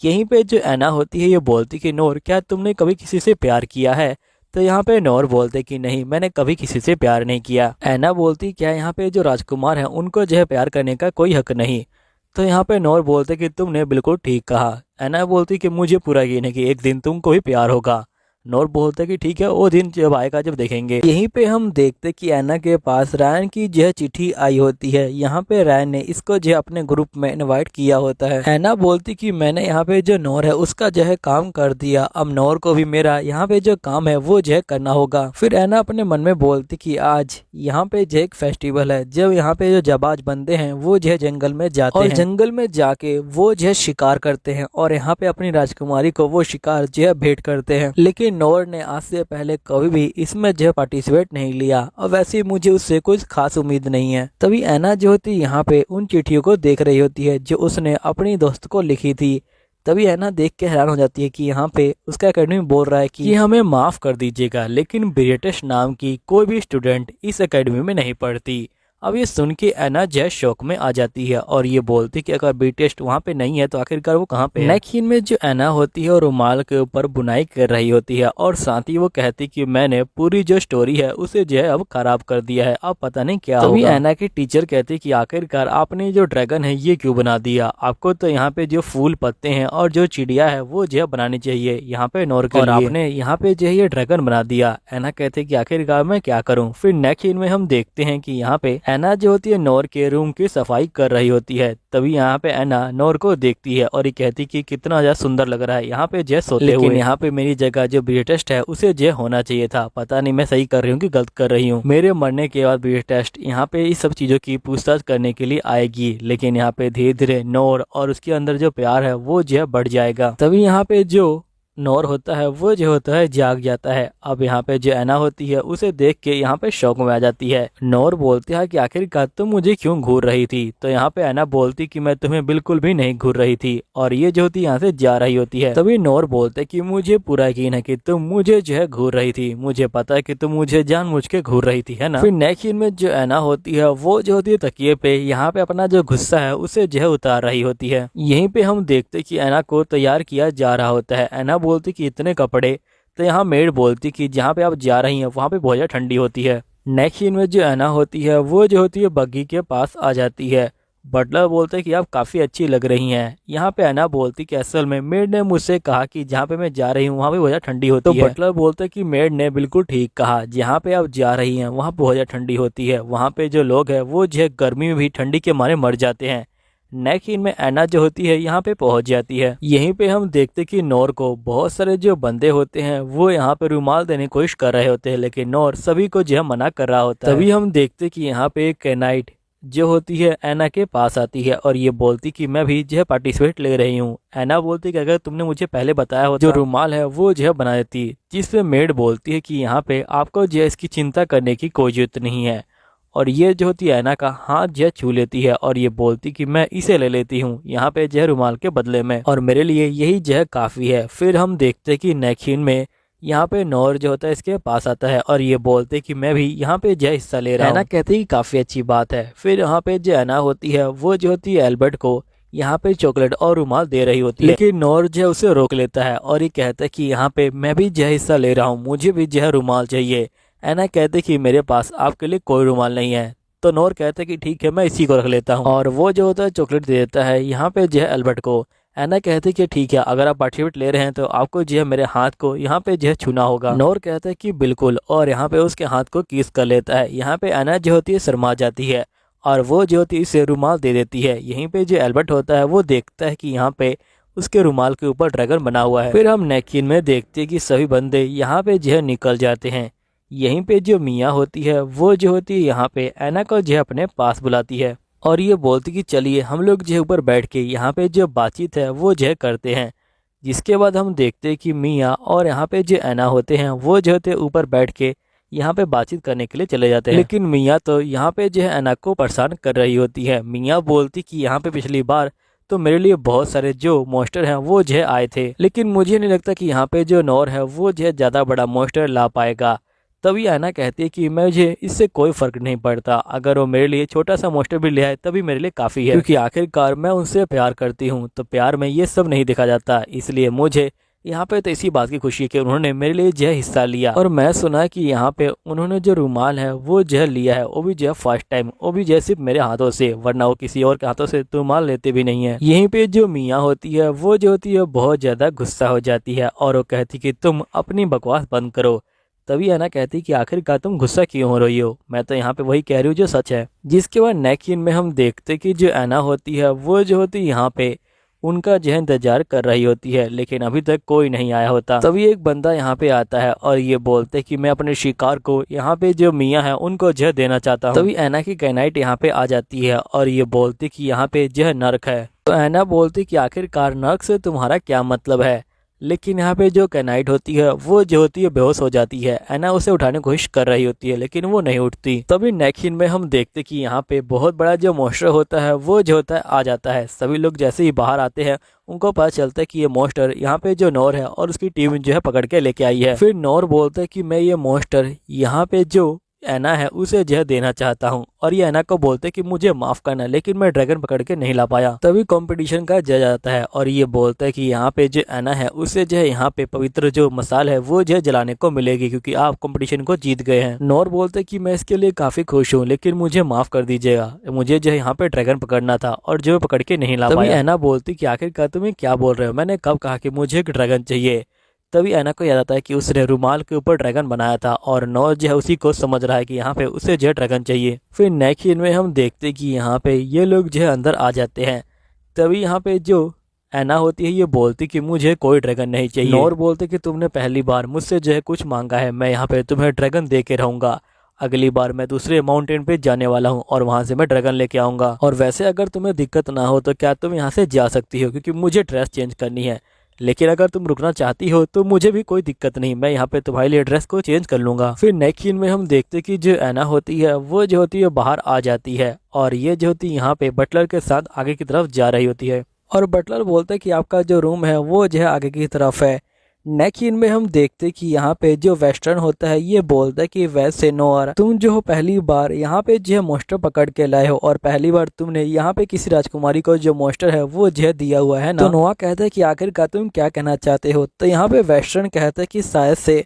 यहीं पे जो ऐना होती है ये बोलती कि नौर क्या तुमने कभी किसी से प्यार किया है। तो यहाँ पे नौर बोलते कि नहीं, मैंने कभी किसी से प्यार नहीं किया। ऐना बोलती क्या यहाँ पे जो राजकुमार है उनको जो है प्यार करने का कोई हक नहीं। तो यहाँ पे नौर बोलते कि तुमने बिल्कुल ठीक कहा। ऐना बोलती कि मुझे पूरा यकीन है कि एक दिन तुमको भी प्यार होगा। नौर बोलते कि ठीक है, वो दिन जब आएगा जब देखेंगे। यहीं पे हम देखते कि ऐना के पास रायन की जो है चिट्ठी आई होती है। यहाँ पे रायन ने इसको जो है अपने ग्रुप में इनवाइट किया होता है। ऐना बोलती कि मैंने यहाँ पे जो नौर है उसका जो है काम कर दिया, अब नौर को भी मेरा यहाँ पे जो काम है वो जो है करना होगा। फिर ऐना अपने मन में बोलती कि आज यहाँ पे जो एक फेस्टिवल है, जब यहाँ पे जो जाबाज बंदे हैं वो जो है जंगल में जाते हैं और जंगल में जाके वो जो है शिकार करते हैं और यहाँ पे अपनी राजकुमारी को वो शिकार जो है भेंट करते हैं। लेकिन नौर ने आज से पहले कभी भी इसमें जो पार्टिसिपेट नहीं लिया और वैसे मुझे उससे कुछ खास उम्मीद नहीं है। तभी ऐना जो होती यहाँ पे उन चिट्ठियों को देख रही होती है जो उसने अपनी दोस्त को लिखी थी। तभी ऐना देख के हैरान हो जाती है कि यहाँ पे उसका एकेडमी बोल रहा है कि हमें माफ कर दीजिएगा लेकिन ब्रिटिश नाम की कोई भी स्टूडेंट इस एकेडमी में नहीं पढ़ती। अब ये सुन के ऐना जो है शौक में आ जाती है और ये बोलती कि अगर बी टेस्ट वहाँ पे नहीं है तो आखिरकार वो कहाँ पे है। नेक्स्ट सीन में जो ऐना होती है और रुमाल के ऊपर बुनाई कर रही होती है और साथ ही वो कहती कि मैंने पूरी जो स्टोरी है उसे जो है अब खराब कर दिया है, अब पता नहीं क्या होगा। तभी ऐना की टीचर कहती कि आखिरकार आपने जो ड्रैगन है ये क्यों बना दिया, आपको तो यहाँ पे जो फूल पत्ते हैं और जो चिड़िया है वो जो है बनानी चाहिए यहाँ पे नौर के लिए, और आपने यहाँ पे जो है ये ड्रैगन बना दिया। ऐना कहते कि आखिरकार मैं क्या करूँ। फिर नेक्स्ट सीन में हम देखते हैं कि यहाँ पे ऐना जो होती है नोर के रूम की सफाई कर रही होती है। तभी यहाँ पे ऐना नोर को देखती है और ये कहती कि कितना ज्यादा सुंदर लग रहा है यहाँ पे जय सोते हुए। लेकिन यहाँ पे मेरी जगह जो ब्रिटेस्ट है उसे जय होना चाहिए था। पता नहीं मैं सही कर रही हूँ कि गलत कर रही हूँ। मेरे मरने के बाद ब्रिटेस्ट यहाँ पे इस सब चीजों की पूछताछ करने के लिए आएगी, लेकिन यहाँ पे धीरे धीरे नोर और उसके अंदर जो प्यार है वो जो बढ़ जाएगा। तभी यहाँ पे जो नोर होता है वो जो होता है जाग जाता है। अब यहाँ पे जो ऐना होती है उसे देख के यहाँ पे शौक में आ जाती है। नोर बोलती है कि आखिरकार तुम मुझे क्यों घूर रही थी। तो यहाँ पे ऐना बोलती कि मैं तुम्हें बिल्कुल भी नहीं घूर रही थी, और ये जो होती यहाँ से जा रही होती है। तभी नोर बोलते कि मुझे पूरा यकीन है कि तुम मुझे जो है घूर रही थी, मुझे पता है कि तुम मुझे जानबूझ के घूर रही थी, है ना। फिर नेक्स्ट सीन में जो ऐना होती है वो जो होती है तकिए पे यहाँ पे अपना जो गुस्सा है उसे जो है उतार रही होती है। यहीं पे हम देखते कि ऐना को तैयार किया जा रहा होता है। ऐना बोलती कि इतने कपड़े, तो यहाँ मेड बोलती कि जहाँ पे आप जा रही हैं वहाँ पे बहुत ज़्यादा ठंडी होती है। नेक्स्ट सीन में जो ऐना होती है वो जो होती है बग्गी के पास आ जाती है। बटलर बोलते हैं कि आप काफ़ी अच्छी लग रही हैं। यहाँ पे ऐना बोलती कि असल में मेड ने मुझसे कहा कि जहाँ पे मैं जा रही हूँ वहाँ पे बहुत ज़्यादा ठंडी होती है। तो बटलर बोलते हैं कि मेड ने बिल्कुल ठीक कहा, जहाँ पे आप जा रही हैं वहाँ बहुत ज़्यादा ठंडी होती है। वहाँ पे जो लोग हैं वो जो है गर्मी में भी ठंडी के मारे मर जाते हैं। नेक्स्ट सीन में ऐना जो होती है यहाँ पे पहुंच जाती है। यहीं पे हम देखते कि नोर को बहुत सारे जो बंदे होते हैं वो यहाँ पे रुमाल देने की कोशिश कर रहे होते हैं, लेकिन नोर सभी को जो है मना कर रहा होता है। तभी हम देखते कि यहाँ पे एक कैनाइट जो होती है ऐना के पास आती है और ये बोलती कि मैं भी जो है पार्टिसिपेट ले रही हूँ। ऐना बोलती कि अगर तुमने मुझे पहले बताया हो जो रुमाल है वो जो है बना देती। जिसपे मेड बोलती है कि यहाँ पे आपको जो है इसकी चिंता करने की कोई जरूरत नहीं है, और ये जो होती है ऐना का हाथ जो छू लेती है और ये बोलती कि मैं इसे ले लेती हूँ यहाँ पे जो है रुमाल के बदले में, और मेरे लिए यही जो है काफ़ी है। फिर हम देखते कि नेक्स्ट सीन में यहाँ पे नोर जो होता है इसके पास आता है और ये बोलते कि मैं भी यहाँ पे जो है हिस्सा ले रहा हूँ। ऐना कहती है काफ़ी अच्छी बात है। फिर यहाँ पे जो ऐना होती है वो जो होती है एल्बर्ट को यहाँ पे चॉकलेट और रुमाल दे रही होती है, लेकिन नोर जो है उसे रोक लेता है और ये कहता है कि यहाँ पे मैं भी जो है हिस्सा ले रहा हूँ, मुझे भी जो है रुमाल चाहिए। ऐना कहते कि मेरे पास आपके लिए कोई रुमाल नहीं है। तो नोर कहते कि ठीक है मैं इसी को रख लेता हूँ, और वो जो होता है चॉकलेट दे देता है यहाँ पे जो है एल्बर्ट को। ऐना कहते कि ठीक है अगर आप पार्टिसिपेट ले रहे हैं तो आपको जो है मेरे हाथ को यहाँ पे जो है छूना होगा। नोर कहता है कि बिल्कुल, और यहाँ पे उसके हाथ को किस कर लेता है। यहाँ पे ऐना जो होती है शर्मा जाती है और वो जो होती है इसे रुमाल दे देती है। यहीं पे जो एल्बर्ट होता है वो देखता है कि यहाँ पे उसके रुमाल के ऊपर ड्रैगन बना हुआ है। फिर हम नेक्स्ट सीन में देखते हैं कि सभी बंदे यहाँ पे जो है निकल जाते हैं। यहीं पे जो मियाँ होती है वो जो होती है यहाँ पे ऐना को जो है अपने पास बुलाती है और ये बोलती कि चलिए हम लोग जो है ऊपर बैठ के यहाँ पे जो बातचीत है वो जो है करते हैं। जिसके बाद हम देखते हैं कि मियाँ और यहाँ पे जो ऐना होते हैं वो जो होते ऊपर बैठ के यहाँ पे बातचीत करने के लिए चले जाते हैं। लेकिन मियाँ तो यहाँ पे जो है ऐना को परेशान कर रही होती है। मियाँ बोलती कि यहाँ पे पिछली बार तो मेरे लिए बहुत सारे जो मॉन्स्टर हैं वो जो है आए थे, लेकिन मुझे नहीं लगता कि यहाँ पे जो नोर है वो जो है ज़्यादा बड़ा मॉन्स्टर ला पाएगा। तभी ऐना कहती है कि मुझे इससे कोई फर्क नहीं पड़ता, अगर वो मेरे लिए छोटा सा मॉन्स्टर भी ले आए तभी मेरे लिए काफ़ी है, क्योंकि आखिरकार मैं उनसे प्यार करती हूँ। तो प्यार में ये सब नहीं देखा जाता, इसलिए मुझे यहाँ पे तो इसी बात की खुशी है कि उन्होंने मेरे लिए जो है हिस्सा लिया। और मैं सुना कि यहाँ पे उन्होंने जो रुमाल है वो जो है लिया है, वो भी जो है फर्स्ट टाइम, वो भी जो है सिर्फ मेरे हाथों से, वरना वो किसी और के हाथों से रुमाल लेते भी नहीं है। यहीं पे जो मियाँ होती है वो जो होती है बहुत ज़्यादा गुस्सा हो जाती है और वो कहती कि तुम अपनी बकवास बंद करो। तभी ऐना कहती कि आखिरकार तुम गुस्सा क्यों हो रही हो, मैं तो यहाँ पे वही कह रही हूँ जो सच है। जिसके बाद नेक्स्ट सीन में हम देखते कि जो ऐना होती है वो जो होती है यहाँ पे उनका जो है इंतजार कर रही होती है, लेकिन अभी तक कोई नहीं आया होता। तभी एक बंदा यहाँ पे आता है और ये बोलते कि मैं अपने शिकार को यहाँ पे जो मियाँ है उनको जो देना चाहता हूँ। तभी ऐना की कैनाइट यहाँ पे आ जाती है और ये बोलती कि यहाँ पे जो है नर्क है। तो ऐना बोलती कि आखिरकार नर्क से तुम्हारा क्या मतलब है, लेकिन यहाँ पे जो कैनाइट होती है वो जो होती है बेहोश हो जाती है। ऐना उसे उठाने की कोशिश कर रही होती है लेकिन वो नहीं उठती। तभी नेक्स्ट सीन में हम देखते कि यहाँ पे बहुत बड़ा जो मॉन्स्टर होता है वो जो होता है आ जाता है। सभी लोग जैसे ही बाहर आते हैं उनको पता चलता है कि ये मॉन्स्टर यहाँ पे जो नोर है और उसकी टीम जो है पकड़ के लेके आई है। फिर नोर बोलता है कि मैं ये मॉन्स्टर यहाँ पे जो ऐना है उसे जो देना चाहता हूँ, और ये ऐना को बोलते कि मुझे माफ करना, लेकिन मैं ड्रैगन पकड़ के नहीं ला पाया। तभी कंपटीशन का जज आता है और ये बोलता है कि यहाँ पे जो ऐना है उसे जो है यहाँ पे पवित्र जो मसाल है वो जो है जलाने को मिलेगी, क्योंकि आप कंपटीशन को जीत गए हैं। नोर बोलते कि मैं इसके लिए काफी खुश हूँ, लेकिन मुझे माफ कर दीजिएगा, मुझे जो है यहाँ पे ड्रैगन पकड़ना था और जो पकड़ के नहीं ला पाया। ऐना बोलती कि आखिरकार तुम्हें क्या बोल रहे हो, मैंने कब कहा कि मुझे एक ड्रैगन चाहिए। तभी ऐना को याद आता है कि उसने रुमाल के ऊपर ड्रैगन बनाया था और नोर जो है उसी को समझ रहा है कि यहाँ पे उसे जो है ड्रैगन चाहिए। फिर नेक्स्ट सीन में हम देखते कि यहाँ पे ये लोग जो है अंदर आ जाते हैं। तभी यहाँ पे जो ऐना होती है ये बोलती कि मुझे कोई ड्रैगन नहीं चाहिए। नोर बोलते कि तुमने पहली बार मुझसे जो है कुछ मांगा है, मैं यहाँ पे तुम्हें ड्रैगन दे के रहूंगा। अगली बार मैं दूसरे माउंटेन पे जाने वाला हूँ और वहाँ से मैं ड्रैगन लेके आऊंगा। और वैसे अगर तुम्हें दिक्कत ना हो तो क्या तुम यहाँ से जा सकती हो, क्योंकि मुझे ड्रेस चेंज करनी है। लेकिन अगर तुम रुकना चाहती हो तो मुझे भी कोई दिक्कत नहीं, मैं यहाँ पे तुम्हारे लिए ड्रेस को चेंज कर लूंगा। फिर नेक्स्ट सीन में हम देखते कि जो ऐना होती है वो जो होती है बाहर आ जाती है और ये जो होती है यहाँ पे बटलर के साथ आगे की तरफ जा रही होती है। और बटलर बोलते कि आपका जो रूम है वो जो है आगे की तरफ है। नेक्स्ट सीन में हम देखते कि यहाँ पे जो वेस्टर्न होता है ये बोलता है कि वैसे नोर, तुम जो हो पहली बार यहाँ पे जो है मोस्टर पकड़ के लाए हो और पहली बार तुमने यहाँ पे किसी राजकुमारी को जो मोस्टर है वो जो है दिया हुआ है ना। तो नोआ कहता है कि आखिरकार तुम क्या कहना चाहते हो। तो यहाँ पे वेस्टर्न कहता है कि शायद से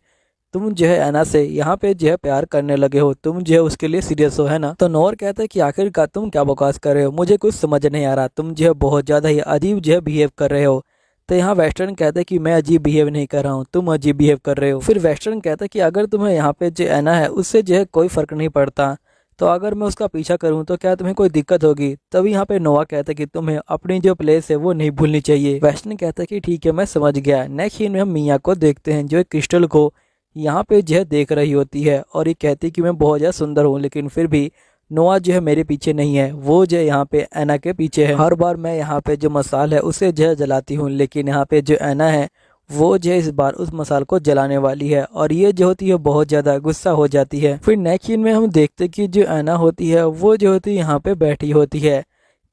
तुम जो है ऐना से यहाँ पे जो है प्यार करने लगे हो, तुम जो है उसके लिए सीरियस हो, है ना। तो नोर कहता है कि आखिरकार तुम क्या बकवास कर रहे हो, मुझे कुछ समझ नहीं आ रहा, तुम जो है बहुत ज्यादा ही अजीब जो है बिहेव कर रहे हो। तो यहाँ वेस्टर्न कहता है कि मैं अजीब बिहेव नहीं कर रहा हूँ, तुम अजीब बिहेव कर रहे हो। फिर वेस्टर्न कहता है कि अगर तुम्हें यहाँ पे जो ऐना है उससे जो है कोई फर्क नहीं पड़ता, तो अगर मैं उसका पीछा करूँ तो क्या तुम्हें कोई दिक्कत होगी। तभी यहाँ पे नोआ कहता है कि तुम्हें अपनी जो प्लेस है वो नहीं भूलनी चाहिए। वेस्टर्न कहता है कि ठीक है मैं समझ गया। नेक्स्ट सीन में हम मिया को देखते हैं जो क्रिस्टल को यहाँ पे जो है देख रही होती है और ये कहती है कि मैं बहुत ज़्यादा सुंदर हूँ, लेकिन फिर भी नोआ जो है मेरे पीछे नहीं है, वो जो यहाँ पे ऐना के पीछे है। हर बार मैं यहाँ पे जो मसाल है उसे जो है जलाती हूँ, लेकिन यहाँ पे जो ऐना है वो जो है इस बार उस मसाल को जलाने वाली है और ये जो होती है बहुत ज़्यादा गुस्सा हो जाती है। फिर नेक्स्ट सीन में हम देखते कि जो ऐना होती है वो जो होती है यहाँ पे बैठी होती है।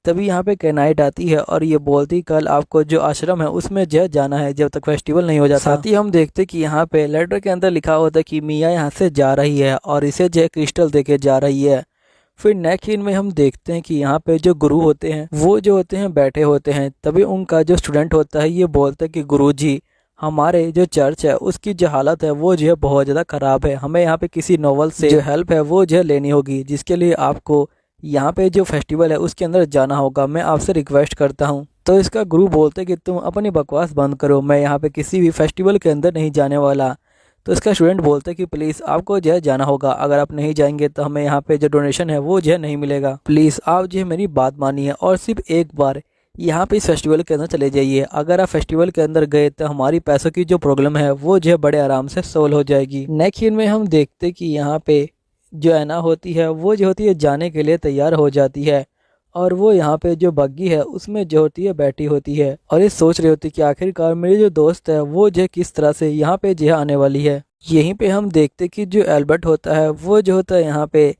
तभी यहाँ पे कैनाइट आती है और ये बोलती कल आपको जो आश्रम है उसमें जो जाना है जब तक फेस्टिवल नहीं हो जाता। साथ ही हम देखते कि यहाँ पे लेटर के अंदर लिखा होता है कि मिया यहाँ से जा रही है और इसे जो क्रिस्टल देके जा रही है। फिर नेक्स्ट सीन में हम देखते हैं कि यहाँ पे जो गुरु होते हैं वो जो होते हैं बैठे होते हैं। तभी उनका जो स्टूडेंट होता है ये बोलता है कि गुरुजी, हमारे जो चर्च है उसकी जो हालत है वो जो है बहुत ज़्यादा ख़राब है, हमें यहाँ पे किसी नॉवल से जो हेल्प है वो जो है लेनी होगी, जिसके लिए आपको यहाँ पे जो फेस्टिवल है उसके अंदर जाना होगा, मैं आपसे रिक्वेस्ट करता हूँ। तो इसका गुरु बोलते कि तुम अपनी बकवास बंद करो, मैं यहाँ पे किसी भी फेस्टिवल के अंदर नहीं जाने वाला। तो इसका स्टूडेंट बोलते कि प्लीज़ आपको जो है जाना होगा, अगर आप नहीं जाएंगे तो हमें यहाँ पे जो डोनेशन है वो जो है नहीं मिलेगा, प्लीज़ आप जो है मेरी बात मानिए और सिर्फ एक बार यहाँ पे इस फेस्टिवल के अंदर चले जाइए। अगर आप फेस्टिवल के अंदर गए तो हमारी पैसों की जो प्रॉब्लम है वो जो है बड़े आराम से सोल्व हो जाएगी। नेक्स्ट सीन में हम देखते कि यहाँ पे जो ऐना होती है वो जो होती है जाने के लिए तैयार हो जाती है और वो यहाँ पे जो बग्गी है उसमें जो होती है बैठी होती है और ये सोच रही होती है कि आखिरकार मेरी जो दोस्त है वो जो किस तरह से यहाँ पे जो आने वाली है। यहीं पे हम देखते कि जो एल्बर्ट होता है वो जो होता है यहाँ पे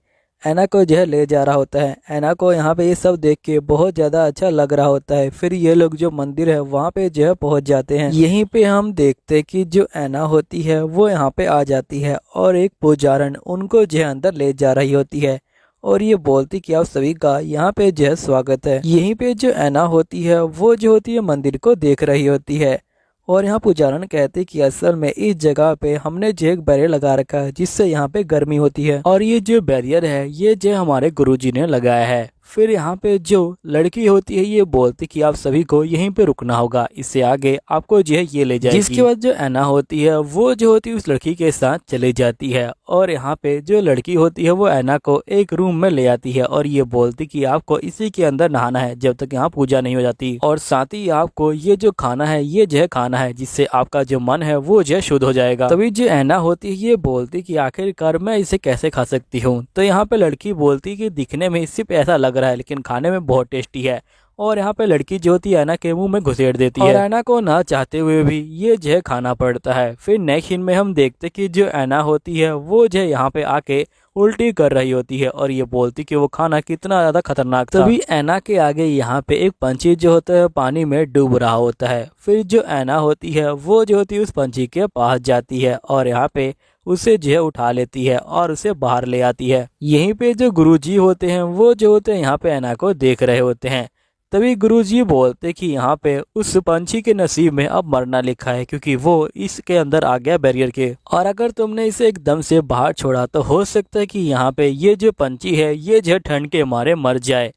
ऐना को जो है ले जा रहा होता है। ऐना को यहाँ पे ये सब देख के बहुत ज़्यादा अच्छा लग रहा होता है। फिर ये लोग जो मंदिर है वहाँ पे जो है पहुँच जाते हैं। यहीं पे हम देखते कि जो ऐना होती है वो यहाँ पे आ जाती है और एक पुजारन उनको जो है अंदर ले जा रही होती है और ये बोलती कि आप सभी का यहाँ पे जो है स्वागत है। यहीं पे जो ऐना होती है वो जो होती है मंदिर को देख रही होती है और यहाँ पुजारन कहते कि असल में इस जगह पे हमने जो एक बैरियर लगा रखा है जिससे यहाँ पे गर्मी होती है और ये जो बैरियर है ये जो हमारे गुरुजी ने लगाया है। फिर यहाँ पे जो लड़की होती है ये बोलती कि आप सभी को यहीं पे रुकना होगा, इससे आगे आपको जो है ये ले जाएगी। जिसके बाद जो ऐना होती है वो जो होती है उस लड़की के साथ चली जाती है और यहाँ पे जो लड़की होती है वो ऐना को एक रूम में ले आती है और ये बोलती कि आपको इसी के अंदर नहाना है जब तक यहाँ पूजा नहीं हो जाती और साथ ही आपको ये जो खाना है ये जो है खाना है जिससे आपका जो मन है वो जो है शुद्ध हो जाएगा। तभी जो ऐना होती है ये बोलती कि आखिरकार मैं इसे कैसे खा सकती हूँ। तो यहाँ पे लड़की बोलती कि दिखने में सिर्फ ऐसा लग रहा है लेकिन खाने में बहुत टेस्टी है और यहाँ पे लड़की जो होती है ऐना के मुंह में घुसेड़ देती है और ऐना को ना चाहते हुए भी ये जो है खाना पड़ता है। फिर नेक्स्ट सीन में हम देखते कि जो ऐना होती है वो जो है यहाँ पे आके उल्टी कर रही होती है और ये बोलती कि वो खाना कितना ज्यादा खतरनाक था। तभी ऐना के आगे यहाँ पे एक पंछी जो होता है पानी में डूब रहा होता है। फिर जो ऐना होती है वो जो होती है उस पंछी के पास जाती है और यहाँ पे उसे जो है उठा लेती है और उसे बाहर ले आती है। यहीं पे जो गुरुजी होते हैं वो जो होते हैं यहाँ पे ऐना को देख रहे होते हैं। तभी गुरुजी बोलते कि यहाँ पे उस पंछी के नसीब में अब मरना लिखा है क्योंकि वो इसके अंदर आ गया बैरियर के और अगर तुमने इसे एकदम से बाहर छोड़ा तो हो सकता है कि यहाँ पे ये जो पंछी है ये जो ठंड के मारे मर जाए।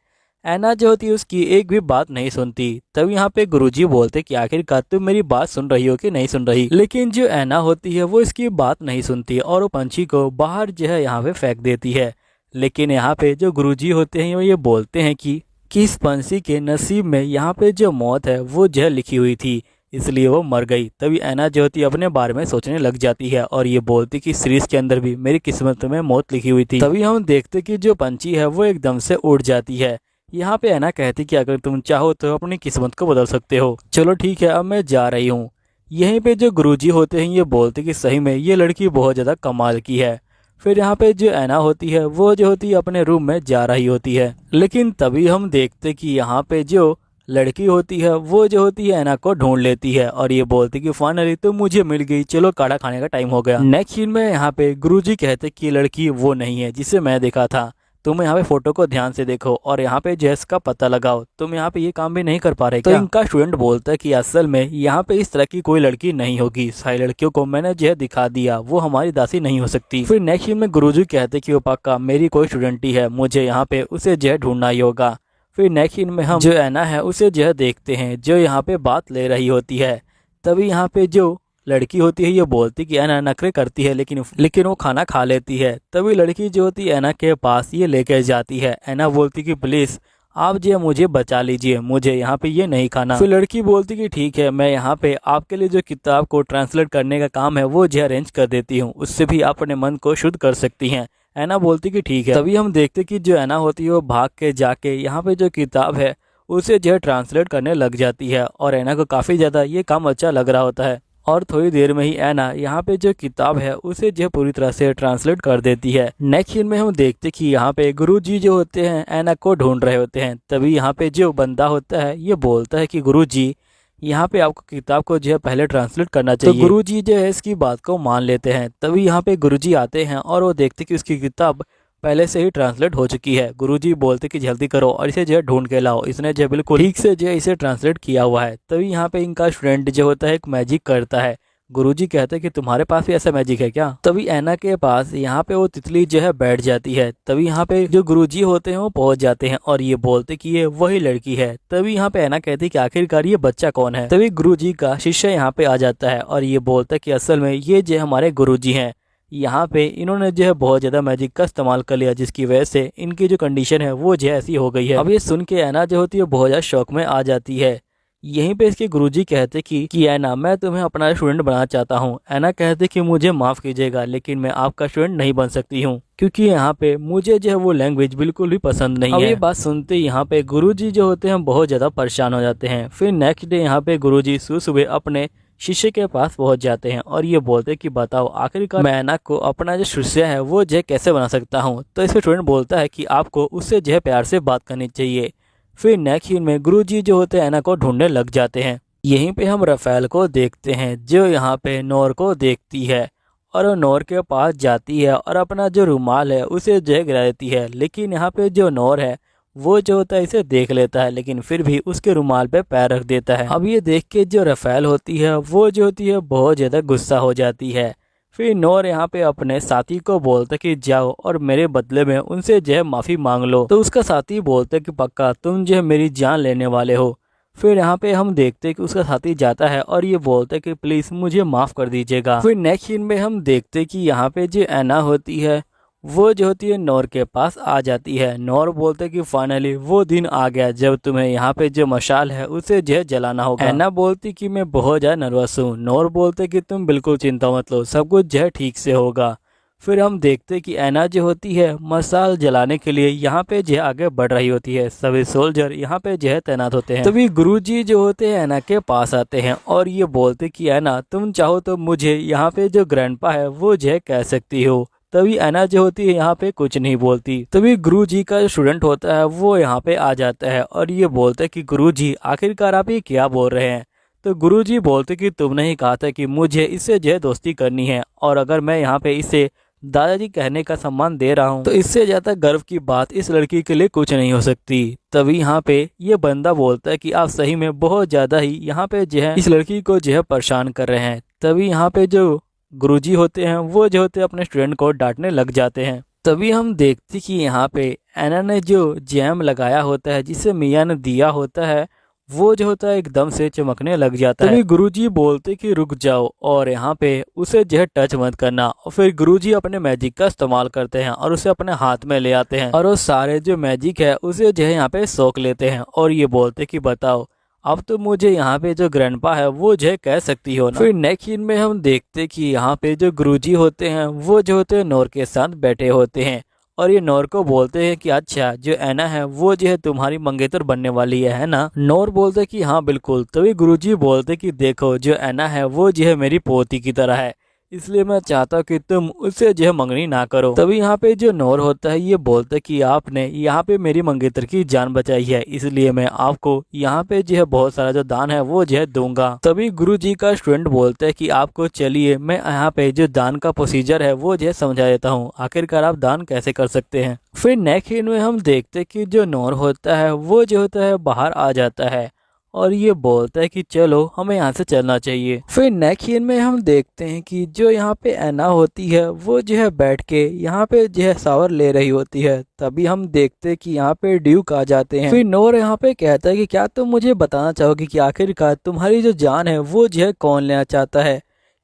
ऐना जो होती है उसकी एक भी बात नहीं सुनती। तब यहाँ पे गुरुजी बोलते कि आखिरकार तुम मेरी बात सुन रही हो कि नहीं सुन रही। लेकिन जो ऐना होती है वो इसकी बात नहीं सुनती और वो पंछी को बाहर जो है यहाँ पे फेंक देती है। लेकिन यहाँ पे जो गुरुजी होते हैं वो ये बोलते हैं कि इस पंछी के नसीब में यहाँ पे जो मौत है वो जो लिखी हुई थी, इसलिए वो मर गई। तभी ऐना जो होती है अपने बारे में सोचने लग जाती है और ये बोलती कि सीरीज के अंदर भी मेरी किस्मत में मौत लिखी हुई थी। तभी हम देखते कि जो पंछी है वो एकदम से उड़ जाती है। यहाँ पे ऐना कहती कि अगर तुम चाहो तो अपनी किस्मत को बदल सकते हो, चलो ठीक है अब मैं जा रही हूँ। यहीं पे जो गुरुजी होते हैं ये बोलते कि सही में ये लड़की बहुत ज़्यादा कमाल की है। फिर यहाँ पे जो ऐना होती है वो जो होती है अपने रूम में जा रही होती है। लेकिन तभी हम देखते कि यहाँ पे जो लड़की होती है वो जो होती है ऐना को ढूंढ लेती है और ये बोलती कि फाइनली तो मुझे मिल गई, चलो काढ़ा खाने का टाइम हो गया। नेक्स्ट सीन में यहाँ पे गुरुजी कहते कि लड़की वो नहीं है जिसे मैं देखा था, तुम यहाँ पे फोटो को ध्यान से देखो और यहाँ पे जेस का पता लगाओ, तुम यहाँ पे ये काम भी नहीं कर पा रहे क्या? तो इनका स्टूडेंट बोलता है कि असल में यहाँ पे इस तरह की कोई लड़की नहीं होगी, सारी लड़कियों को मैंने जो दिखा दिया, वो हमारी दासी नहीं हो सकती। फिर नेक्स्ट सीन में गुरुजी कहते कि वो पक्का मेरी कोई स्टूडेंट ही है, मुझे यहाँ पे उसे जो ढूंढना ही होगा। फिर नेक्स्ट सीन में हम जो ऐना है उसे जो देखते हैं जो यहाँ पे बात ले रही होती है। तभी यहाँ पे जो लड़की होती है ये बोलती कि ऐना नखरे करती है लेकिन वो खाना खा लेती है। तभी लड़की जो होती है ऐना के पास ये लेकर जाती है। ऐना बोलती कि प्लीज आप जो मुझे बचा लीजिए, मुझे यहाँ पे ये नहीं खाना। फिर लड़की बोलती कि ठीक है मैं यहाँ पे आपके लिए जो किताब को ट्रांसलेट करने का काम है वो जो अरेंज कर देती हूँ, उससे भी आप अपने मन को शुद्ध कर सकती हैं। ऐना बोलती कि ठीक है। तभी हम देखते कि जो ऐना होती है वो भाग के जाके यहाँ पे जो किताब है उसे जो ट्रांसलेट करने लग जाती है और ऐना को काफ़ी ज़्यादा ये काम अच्छा लग रहा होता है। और थोड़ी देर में ही ऐना यहाँ पे जो किताब है उसे जो पूरी तरह से ट्रांसलेट कर देती है। नेक्स्ट सीन में हम देखते कि यहाँ पे गुरुजी जो होते हैं ऐना को ढूंढ रहे होते हैं। तभी यहाँ पे जो बंदा होता है ये बोलता है कि गुरुजी यहाँ पे आपको किताब को जो है पहले ट्रांसलेट करना चाहिए। तो गुरुजी जो है इसकी बात को मान लेते हैं। तभी यहाँ पे गुरुजी आते हैं और वो देखते कि उसकी किताब पहले से ही ट्रांसलेट हो चुकी है। गुरुजी बोलते कि जल्दी करो और इसे जो है ढूंढ के लाओ, इसने जो बिल्कुल ठीक से जो है इसे ट्रांसलेट किया हुआ है। तभी यहाँ पे इनका स्टूडेंट जो होता है एक मैजिक करता है। गुरुजी कहते हैं कि तुम्हारे पास भी ऐसा मैजिक है क्या? तभी ऐना के पास यहाँ पे वो तितली जो है बैठ जाती है। तभी यहाँ पे जो गुरुजी होते हैं वो पहुंच जाते हैं और ये बोलते कि ये वही लड़की है। तभी यहाँ पे ऐना कहती है कि आखिरकार ये बच्चा कौन है? तभी गुरुजी का शिष्य यहाँ पे आ जाता है और ये बोलता है कि असल में ये जो हमारे गुरुजी हैं, यहाँ पे इन्होंने जो है बहुत ज़्यादा मैजिक का इस्तेमाल कर लिया जिसकी वजह से इनकी जो कंडीशन है वो जो ऐसी हो गई है। अब ये सुन के ऐना जो होती है बहुत ज़्यादा शौक में आ जाती है। यहीं पे इसके गुरुजी कहते कि ऐना मैं तुम्हें अपना स्टूडेंट बनाना चाहता हूँ। ऐना कहते कि मुझे माफ़ कीजिएगा लेकिन मैं आपका स्टूडेंट नहीं बन सकती हूँ क्योंकि यहाँ पे मुझे जो है वो लैंग्वेज बिल्कुल भी पसंद नहीं है। अब ये बात सुनते यहाँ पे गुरुजी जो होते हैं बहुत ज़्यादा परेशान हो जाते हैं। फिर नेक्स्ट डे यहाँ पे गुरुजी सुबह अपने शिष्य के पास पहुंच जाते हैं और ये बोलते हैं कि बताओ आखिरकार मैं ऐना को अपना जो शिष्य है वो जो कैसे बना सकता हूं। तो इसमें स्टूडेंट बोलता है कि आपको उससे जो है प्यार से बात करनी चाहिए। फिर नेक्स्ट सीन में गुरुजी जो होते हैं ऐना को ढूंढने लग जाते हैं। यहीं पे हम रफेल को देखते हैं जो यहाँ पे नोर को देखती है और वो नोर के पास जाती है और अपना जो रुमाल है उसे जो गिरा देती है। लेकिन यहाँ पे जो नोर है वो जो होता है इसे देख लेता है लेकिन फिर भी उसके रुमाल पे पैर रख देता है। अब ये देख के जो रफेल होती है वो जो होती है बहुत ज़्यादा गुस्सा हो जाती है। फिर नोर यहाँ पे अपने साथी को बोलता कि जाओ और मेरे बदले में उनसे जो है माफ़ी मांग लो। तो उसका साथी बोलता कि पक्का तुम जो है मेरी जान लेने वाले हो। फिर यहाँ पे हम देखते कि उसका साथी जाता है और ये बोलता है कि प्लीज़ मुझे माफ़ कर दीजिएगा। फिर नेक्स्ट सीन में हम देखते कि यहाँ पे जो ऐना होती है वो जो होती है नोर के पास आ जाती है। नोर बोलते कि फाइनली वो दिन आ गया जब तुम्हें यहाँ पे जो मशाल है उसे जो है जलाना होगा। ऐना बोलती कि मैं बहुत ज़्यादा नर्वस हूँ। नोर बोलते कि तुम बिल्कुल चिंता मत लो, सब कुछ जो है ठीक से होगा। फिर हम देखते कि ऐना जो होती है मशाल जलाने के लिए यहाँ पे जो है आगे बढ़ रही होती है। सभी सोल्जर यहाँ पे जो है तैनात होते हैं। तभी गुरुजी जो होते हैं ऐना के पास आते हैं और ये बोलते कि ऐना तुम चाहो तो मुझे यहाँ पे जो ग्रैंडपा है वो जो है कह सकती हो। तभी ऐना जो होती है यहाँ पे कुछ नहीं बोलती। तभी गुरुजी का जो स्टूडेंट होता है वो यहाँ पे आ जाता है और ये बोलता है कि गुरुजी आखिरकार आप ये क्या बोल रहे हैं? तो गुरुजी बोलते कि तुमने ही कहा था कि मुझे इससे जो है दोस्ती करनी है और अगर मैं यहाँ पे इसे दादाजी कहने का सम्मान दे रहा हूँ तो इससे ज़्यादा गर्व की बात इस लड़की के लिए कुछ नहीं हो सकती। तभी यहाँ पे ये बंदा बोलता है कि आप सही में बहुत ज़्यादा ही यहाँ पे जो है इस लड़की को जो है परेशान कर रहे हैं। तभी यहाँ पे जो गुरुजी होते हैं वो जो होते हैं अपने स्टूडेंट को डांटने लग जाते हैं। तभी हम देखते कि यहाँ पे ऐना ने जो जैम लगाया होता है जिसे मिया ने दिया होता है वो जो होता है एकदम से चमकने लग जाता है। तभी गुरुजी बोलते कि रुक जाओ और यहाँ पे उसे जो है टच मत करना। और फिर गुरुजी अपने मैजिक का इस्तेमाल करते हैं और उसे अपने हाथ में ले आते हैं और वो सारे जो मैजिक है उसे जो है यहाँ पे सोख लेते हैं और ये बोलते कि बताओ अब तो मुझे यहाँ पे जो ग्रैंडपा है वो जो है कह सकती हो ना। फिर नेक्स्ट सीन में हम देखते कि यहाँ पे जो गुरुजी होते हैं वो जो होते हैं नोर के साथ बैठे होते हैं और ये नोर को बोलते हैं कि अच्छा जो ऐना है वो जो है तुम्हारी मंगेतर बनने वाली है ना। नोर बोलते कि हाँ बिल्कुल। तभी गुरुजी बोलते कि देखो जो ऐना है वो जो है मेरी पोती की तरह है, इसलिए मैं चाहता हूँ कि तुम उससे जो है मंगनी ना करो। तभी यहाँ पे जो नोर होता है ये बोलता है कि आपने यहाँ पे मेरी मंगेतर की जान बचाई है, इसलिए मैं आपको यहाँ पे जो है बहुत सारा जो दान है वो जो है दूंगा। तभी गुरुजी का स्टूडेंट बोलता है कि आपको चलिए मैं यहाँ पे जो दान का प्रोसीजर है वो जो है समझा देता हूँ, आखिरकार आप दान कैसे कर सकते हैं। फिर नेक्स्ट सीन में हम देखते हैं कि जो नोर होता है वो जो होता है बाहर आ जाता है और ये बोलता है कि चलो हमें यहाँ से चलना चाहिए। फिर नेक्स्ट सीन में हम देखते हैं कि जो यहाँ पे ऐना होती है वो जो है बैठ के यहाँ पे जो है शावर ले रही होती है। तभी हम देखते हैं कि यहाँ पे ड्यूक आ जाते हैं। फिर नोर यहाँ पे कहता है कि क्या तुम मुझे बताना चाहोगी कि आखिरकार तुम्हारी जो जान है वो जो है कौन लेना चाहता है,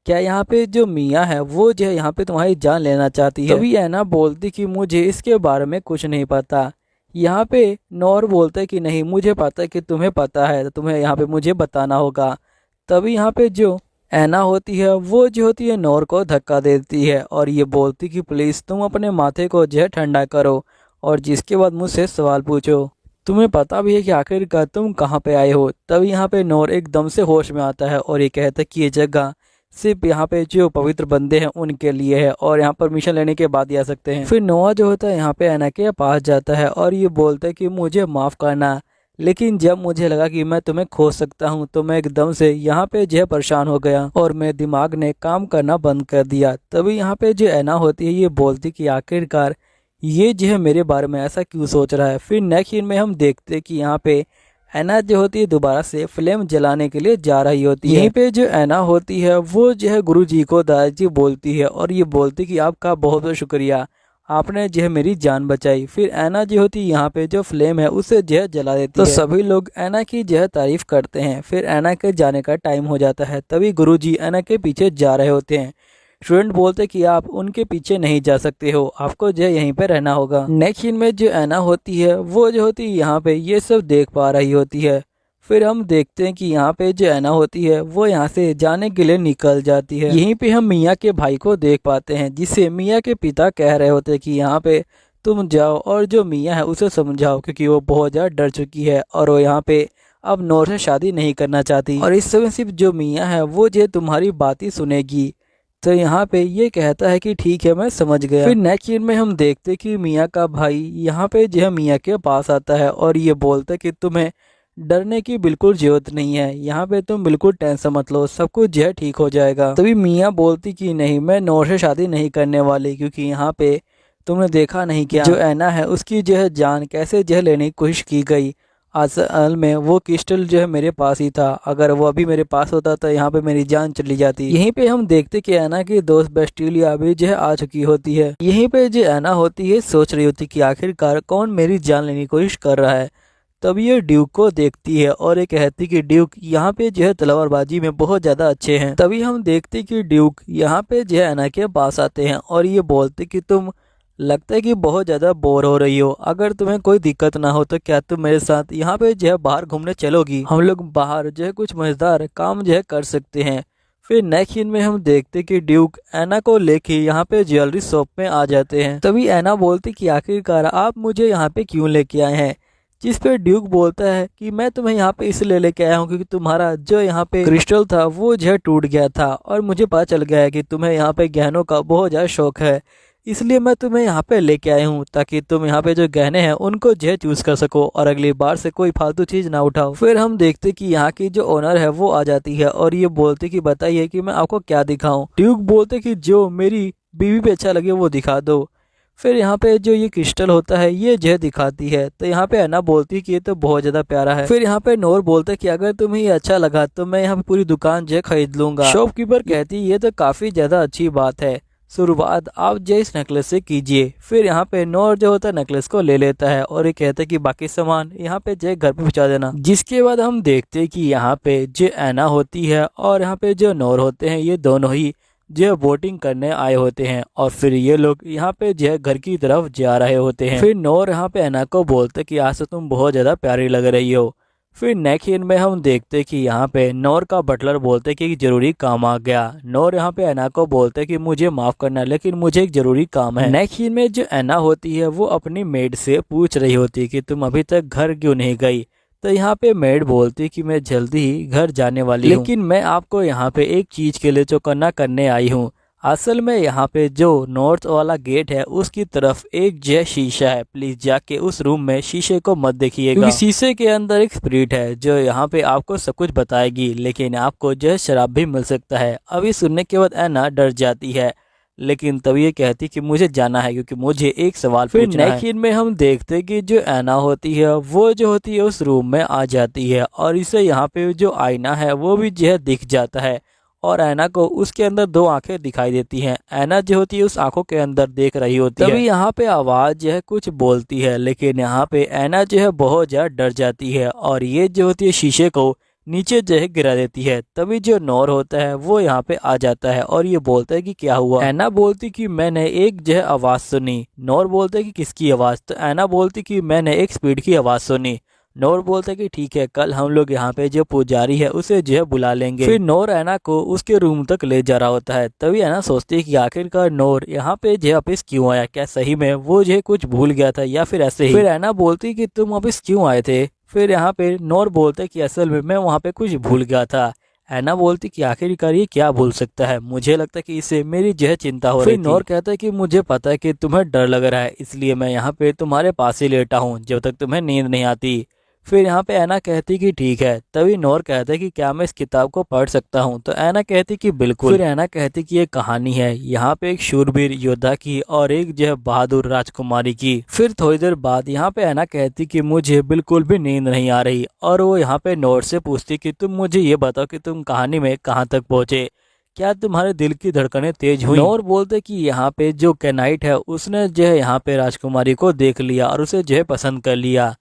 क्या यहाँ पे जो मिया है वो जो है यहाँ पे तुम्हारी जान लेना चाहती है। तभी ऐना बोलती कि मुझे इसके बारे में कुछ नहीं पता। यहाँ पे नोर बोलता है कि नहीं मुझे पता है कि तुम्हें पता है, तो तुम्हें यहाँ पे मुझे बताना होगा। तभी यहाँ पे जो ऐना होती है वो जो होती है नोर को धक्का देती है और ये बोलती कि प्लीज़ तुम अपने माथे को जो है ठंडा करो और जिसके बाद मुझसे सवाल पूछो, तुम्हें पता भी है कि आखिरकार तुम कहाँ पे आए हो। तभी यहाँ पे नोर एकदम से होश में आता है और ये कहता है कि ये जगह सिर्फ यहाँ पे जो पवित्र बंदे हैं उनके लिए है और यहाँ परमिशन लेने के बाद ही आ सकते हैं। फिर नोआ जो होता है यहाँ पे ऐना के पास जाता है और ये बोलता है कि मुझे माफ़ करना, लेकिन जब मुझे लगा कि मैं तुम्हें खो सकता हूँ तो मैं एकदम से यहाँ पे जो है परेशान हो गया और मेरे दिमाग ने काम करना बंद कर दिया। तभी यहाँ पे जो ऐना होती है ये बोलती कि आखिरकार ये जो है मेरे बारे में ऐसा क्यों सोच रहा है। फिर नेक्स्ट सीन में हम देखते कि यहाँ पे ऐना जो होती है दोबारा से फ्लेम जलाने के लिए जा रही होती है। यहीं पे जो ऐना होती है वो जो है गुरुजी को दादाजी बोलती है और ये बोलती कि आपका बहुत बहुत शुक्रिया, आपने जो है मेरी जान बचाई। फिर ऐना जो होती है यहाँ पे जो फ्लेम है उसे जो है जला देती है। तो सभी लोग ऐना की जो है तारीफ करते हैं। फिर ऐना के जाने का टाइम हो जाता है। तभी गुरुजी ऐना के पीछे जा रहे होते हैं। स्टूडेंट बोलते कि आप उनके पीछे नहीं जा सकते हो, आपको जो यहीं पे रहना होगा। नेक्स्ट सीन में जो ऐना होती है वो जो होती है यहाँ पे ये सब देख पा रही होती है। फिर हम देखते हैं कि यहाँ पे जो ऐना होती है वो यहाँ से जाने के लिए निकल जाती है। यहीं पे हम मिया के भाई को देख पाते हैं जिसे मिया के पिता कह रहे होते हैं कि यहाँ पे तुम जाओ और जो मिया है उसे समझाओ, क्योंकि वो बहुत ज़्यादा डर चुकी है और वो यहाँ पे अब नोर से शादी नहीं करना चाहती और इस समय सिर्फ जो मिया है वो जो तुम्हारी बात ही सुनेगी। तो यहाँ पे ये कहता है कि ठीक है मैं समझ गया। फिर नेक्स्ट सीन में हम देखते कि मिया का भाई यहाँ पे जो है मिया के पास आता है और ये बोलता है कि तुम्हें डरने की बिल्कुल जरूरत नहीं है, यहाँ पे तुम बिल्कुल टेंशन मत लो, सब कुछ जो है ठीक हो जाएगा। तभी मिया बोलती कि नहीं मैं नोर से शादी नहीं करने वाली, क्योंकि यहाँ पे तुमने देखा नहीं क्या जो ऐना है उसकी जो है जान कैसे जो है लेने की कोशिश की गई। असल में वो क्रिस्टल जो है मेरे पास ही था, अगर वो अभी मेरे पास होता तो यहाँ पे मेरी जान चली जाती। यहीं पे हम देखते कि ऐना की दोस्त बेस्टिलिया भी जो है आ चुकी होती है। यहीं पे जो ऐना होती है सोच रही होती कि आखिरकार कौन मेरी जान लेने की कोशिश कर रहा है। तब ये ड्यूक को देखती है और ये कहती कि ड्यूक यहाँ पे जो है तलवारबाजी में बहुत ज़्यादा अच्छे हैं। तभी हम देखते कि ड्यूक यहाँ पे जो है ऐना के पास आते हैं और ये बोलते कि तुम लगता है कि बहुत ज़्यादा बोर हो रही हो, अगर तुम्हें कोई दिक्कत ना हो तो क्या तुम मेरे साथ यहाँ पे जो है बाहर घूमने चलोगी, हम लोग बाहर जो है कुछ मज़ेदार काम जो है कर सकते हैं। फिर नेक्स्ट सीन में हम देखते कि ड्यूक ऐना को लेके यहाँ पे ज्वेलरी शॉप में आ जाते हैं। तभी ऐना बोलती कि आखिरकार आप मुझे यहाँ पे क्यों लेके आए हैं, जिस पे ड्यूक बोलता है कि मैं तुम्हें यहाँ पे इसलिए लेके आया हूँ क्योंकि तुम्हारा जो यहाँ पे क्रिस्टल था वो जो है टूट गया था और मुझे पता चल गया है कि तुम्हें यहाँ पे गहनों का बहुत ज़्यादा शौक है, इसलिए मैं तुम्हें यहाँ पे लेके आया हूँ ताकि तुम यहाँ पे जो गहने हैं उनको जो है चूज कर सको और अगली बार से कोई फालतू चीज ना उठाओ। फिर हम देखते कि यहाँ की जो ओनर है वो आ जाती है और ये बोलते कि बताइए कि मैं आपको क्या दिखाऊं। ड्यूक बोलते कि जो मेरी बीवी पे अच्छा लगे वो दिखा दो। फिर यहाँ पे जो ये क्रिस्टल होता है ये जो है दिखाती है, तो यहाँ पे ऐना बोलती है कि ये तो बहुत ज्यादा प्यारा है। फिर यहाँ पे नोर बोलता है कि अगर तुम्हें ये अच्छा लगा तो मैं यहाँ पे पूरी दुकान जो है खरीद लूंगा। शॉपकीपर कहती है ये तो काफी ज्यादा अच्छी बात है, शुरुआत आप जो इस नेकलेस से कीजिए। फिर यहाँ पे नौर जो होता है नेकलेस को ले लेता है और ये कहता है कि बाकी सामान यहाँ पे जो घर पे पहुँचा देना। जिसके बाद हम देखते हैं कि यहाँ पे जो ऐना होती है और यहाँ पे जो नौर होते हैं ये दोनों ही जो बोटिंग करने आए होते हैं और फिर ये लोग यहाँ पे जो घर की तरफ जा रहे होते हैं। फिर नौर यहाँ पे ऐना को बोलते कि आज तो तुम बहुत ज़्यादा प्यारी लग रही हो। फिर नेक्स्ट सीन में हम देखते कि यहाँ पे नौर का बटलर बोलते कि जरूरी काम आ गया। नौर यहाँ पे ऐना को बोलते कि मुझे माफ करना लेकिन मुझे एक जरूरी काम है। नेक्स्ट सीन में जो ऐना होती है वो अपनी मेड से पूछ रही होती है कि तुम अभी तक घर क्यों नहीं गई। तो यहाँ पे मेड बोलती कि मैं जल्दी ही घर जाने वाली हूँ, लेकिन मैं आपको यहाँ पे एक चीज के लिए चौकन्ना करने आई हूँ। असल में यहाँ पे जो नॉर्थ वाला गेट है उसकी तरफ एक जो शीशा है, प्लीज जाके उस रूम में शीशे को मत देखिएगा, क्योंकि शीशे के अंदर एक स्पिरिट है जो यहाँ पे आपको सब कुछ बताएगी, लेकिन आपको जो है शराब भी मिल सकता है। अभी सुनने के बाद ऐना डर जाती है, लेकिन तब ये कहती कि मुझे जाना है क्योंकि मुझे एक सवाल पूछना है। नेक्स्ट सीन में हम देखते कि जो ऐना होती है वो जो होती है उस रूम में आ जाती है और इसे यहाँ पे जो आईना है वो भी जो है दिख जाता है और ऐना को उसके अंदर दो आंखें दिखाई देती हैं। ऐना जो होती है उस आंखों के अंदर देख रही होती है। तभी यहाँ पे आवाज जो है कुछ बोलती है, लेकिन यहाँ पे ऐना जो है बहुत ज्यादा डर जाती है और ये जो होती है शीशे को नीचे जो है गिरा देती है। तभी जो नौर होता है वो यहाँ पे आ जाता है और ये बोलता है कि क्या हुआ। ऐना बोलती कि मैंने एक जो है आवाज सुनी। नौर बोलता है कि किसकी आवाज। तो ऐना बोलती कि मैंने एक स्पीड की आवाज सुनी। नौर बोलता है कि ठीक है, कल हम लोग यहाँ पे जो पुजारी है उसे जो है बुला लेंगे। फिर नौर ऐना को उसके रूम तक ले जा रहा होता है। तभी ऐना सोचती है कि आखिरकार नौर यहाँ पे जो वापिस क्यों आया, क्या सही में वो जो कुछ भूल गया था या फिर ऐसे ही। फिर ऐना बोलती कि तुम वापिस क्यों आए थे। फिर यहाँ पे नौर बोलते कि असल में मैं वहाँ पे कुछ भूल गया था। ऐना बोलती कि आखिरकार ये क्या भूल सकता है, मुझे लगता है कि इसे मेरी जो है चिंता हो रही थी। नौर कहता है कि मुझे पता है कि तुम्हें डर लग रहा है, इसलिए मैं यहाँ पे तुम्हारे पास ही लेटा हूँ जब तक तुम्हें नींद नहीं आती। फिर यहाँ पे ऐना कहती कि ठीक है। तभी नौर कहता है कि क्या मैं इस किताब को पढ़ सकता हूँ। तो ऐना कहती कि बिल्कुल। फिर ऐना कहती कि ये कहानी है यहाँ पे एक शूरवीर योद्धा की और एक जो है बहादुर राजकुमारी की। फिर थोड़ी देर बाद यहाँ पे ऐना कहती कि मुझे बिल्कुल भी नींद नहीं आ रही और वो यहाँ पे नौर से पूछती कि तुम मुझे ये बताओ कि तुम कहानी में कहाँ तक पहुँचे, क्या तुम्हारे दिल की धड़कनें तेज हुई। नौर बोलते कि यहाँ पे जो कैनाइट है उसने जो है यहाँ पे राजकुमारी को देख लिया और उसे जो है पसंद कर लिया।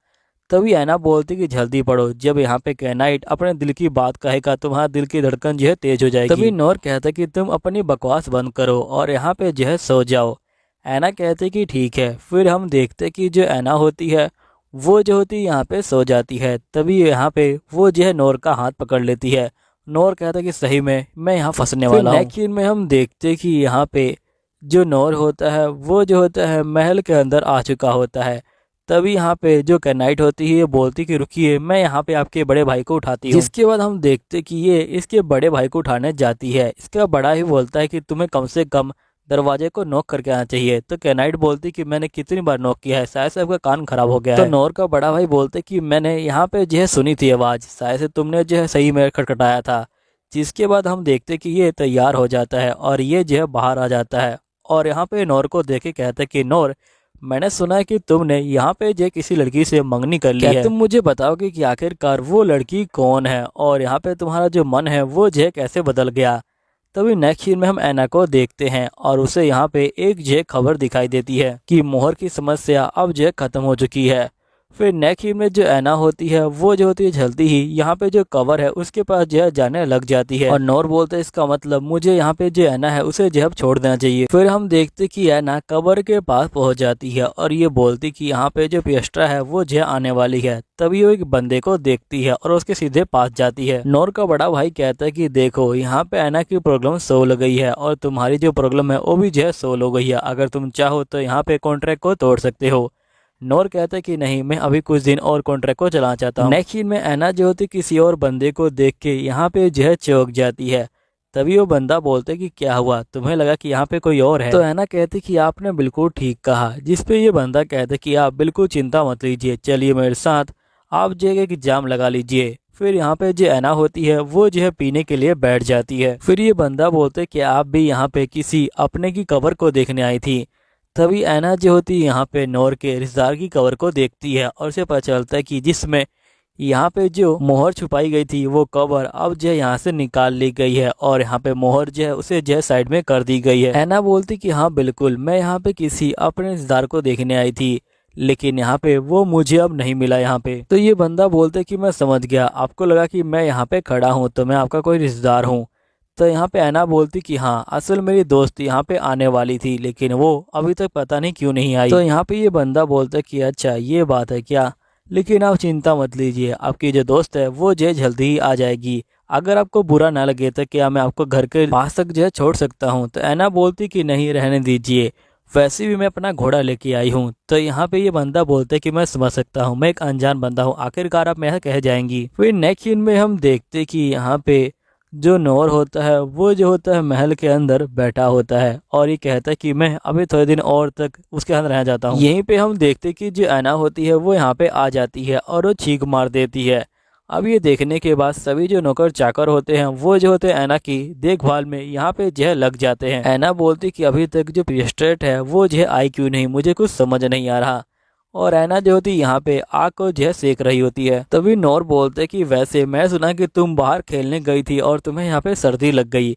तभी ऐना बोलती कि जल्दी पढ़ो, जब यहाँ पे कैनाइट अपने दिल की बात कहेगा तुम्हारा दिल की धड़कन जो है तेज हो जाएगी। तभी नौर कहता कि तुम अपनी बकवास बंद करो और यहाँ पे जो है सो जाओ। ऐना कहते कि ठीक है। फिर हम देखते कि जो ऐना होती है वो जो होती है यहाँ पे सो जाती है। तभी यहाँ पे वो जो है नौर का हाथ पकड़ लेती है। नौर कहता कि सही में मैं यहाँ फंसने वाला हूँ। नेक्स्ट सीन में हम देखते कि यहाँ पे जो नौर होता है वो जो होता है महल के अंदर आ चुका होता है। तभी यहाँ पे जो कैनाइट होती है ये बोलती कि रुकिए, मैं यहाँ पे आपके बड़े भाई को उठाती हूँ। जिसके बाद हम देखते कि ये इसके बड़े भाई को उठाने जाती है। इसका बड़ा ही बोलता है कि तुम्हें कम से कम दरवाजे को नॉक करके आना चाहिए। तो कैनाइट बोलती कि मैंने कितनी बार नॉक किया है, शायद से आपका कान खराब हो गया है। तो नौर का बड़ा भाई बोलते कि मैंने यहाँ पे जो है सुनी थी आवाज, शायद से तुमने जो है सही में खटखटाया था। जिसके बाद हम देखते कि ये तैयार हो जाता है और ये जो है बाहर आ जाता है और यहाँ पे नौर को देख के कहता है कि नौर, मैंने सुना है कि तुमने यहाँ पे जो किसी लड़की से मंगनी कर ली है। तुम मुझे बताओगे कि आखिरकार वो लड़की कौन है और यहाँ पे तुम्हारा जो मन है वो जो कैसे बदल गया। तभी नेक्स्ट सीन में हम ऐना को देखते हैं और उसे यहाँ पे एक जो खबर दिखाई देती है कि मोहर की समस्या अब जो खत्म हो चुकी है। फिर नेक्स्ट सीन में जो ऐना होती है वो जो होती है जल्दी ही यहाँ पे जो कवर है उसके पास जो है जाने लग जाती है और नौर बोलते हैं इसका मतलब मुझे यहाँ पे जो ऐना है उसे जो है छोड़ देना चाहिए। फिर हम देखते कि ऐना कवर के पास पहुंच जाती है और ये बोलती कि यहाँ पे जो पियस्ट्रा है वो जो आने वाली है। तभी वो एक बंदे को देखती है और उसके सीधे पास जाती है। नौर का बड़ा भाई कहता है कि देखो यहाँ पे ऐना की प्रॉब्लम सोल्व हो गई है और तुम्हारी जो प्रॉब्लम है वो भी जो है सोल्व हो गई है, अगर तुम चाहो तो यहाँ पे कॉन्ट्रैक्ट को तोड़ सकते हो। नौर कहता है कि नहीं, मैं अभी कुछ दिन और कॉन्ट्रैक्ट को चलाना चाहता हूँ। नेक्स्ट सीन में ऐना जो होती किसी और बंदे को देख के यहाँ पे जो है चौंक जाती है। तभी वो बंदा बोलते कि क्या हुआ, तुम्हें लगा कि यहाँ पे कोई और है। तो ऐना कहती कि आपने बिल्कुल ठीक कहा। जिसपे ये बंदा कहता कि आप बिल्कुल चिंता मत लीजिए, चलिए मेरे साथ, आप जो एक जाम लगा लीजिए। फिर यहाँ पे जो ऐना होती है वो जो है पीने के लिए बैठ जाती है। फिर ये बंदा बोलते कि आप भी यहाँ पे किसी अपने की कबर को देखने आई थी। तभी ऐना जो होती है यहाँ पे नौर के रिश्तेदार की कवर को देखती है और उसे पता चलता है कि जिसमें यहाँ पे जो मोहर छुपाई गई थी वो कवर अब जो है यहाँ से निकाल ली गई है और यहाँ पे मोहर जो है उसे जो है साइड में कर दी गई है। ऐना बोलती कि हाँ बिल्कुल, मैं यहाँ पे किसी अपने रिश्तेदार को देखने आई थी, लेकिन यहाँ पे वो मुझे अब नहीं मिला यहाँ पे। तो ये बंदा बोलते कि मैं समझ गया, आपको लगा कि मैं यहाँ पे खड़ा हूँ तो मैं आपका कोई रिश्तेदार हूँ। तो यहाँ पे ऐना बोलती कि हाँ असल मेरी दोस्त यहाँ पे आने वाली थी, लेकिन वो अभी तक पता नहीं क्यों नहीं आई। तो यहाँ पे ये बंदा बोलता कि अच्छा ये बात है क्या, लेकिन आप चिंता मत लीजिए, आपकी जो दोस्त है वो जो जल्दी ही आ जाएगी। अगर आपको बुरा ना लगे तो क्या मैं आपको घर के पास तक जो है छोड़ सकता हूँ। तो ऐना बोलती कि नहीं रहने दीजिए, वैसे भी मैं अपना घोड़ा लेके आई हूँ। तो यहाँ पे ये बंदा बोलते कि मैं समझ सकता हूँ, मैं एक अनजान बंदा हूँ, आखिरकार आप मेरे कह जाएंगी। फिर नेक्स्ट सीन में हम देखते कि यहाँ पे जो नौर होता है वो जो होता है महल के अंदर बैठा होता है और ये कहता है कि मैं अभी थोड़े दिन और तक उसके अंदर रह जाता हूँ। यहीं पे हम देखते कि जो ऐना होती है वो यहाँ पे आ जाती है और वो चीख मार देती है। अब ये देखने के बाद सभी जो नौकर चाकर होते हैं वो जो होते हैं ऐना की देखभाल में यहाँ पे जो है लग जाते हैं। ऐना बोलती कि अभी तक जो मजिस्ट्रेट है वो जो है आई क्यों नहीं, मुझे कुछ समझ नहीं आ रहा। और ऐना जो होती यहाँ पे आग को जो है सेक रही होती है। तभी नौर बोलते कि वैसे मैं सुना कि तुम बाहर खेलने गई थी और तुम्हें यहाँ पे सर्दी लग गई।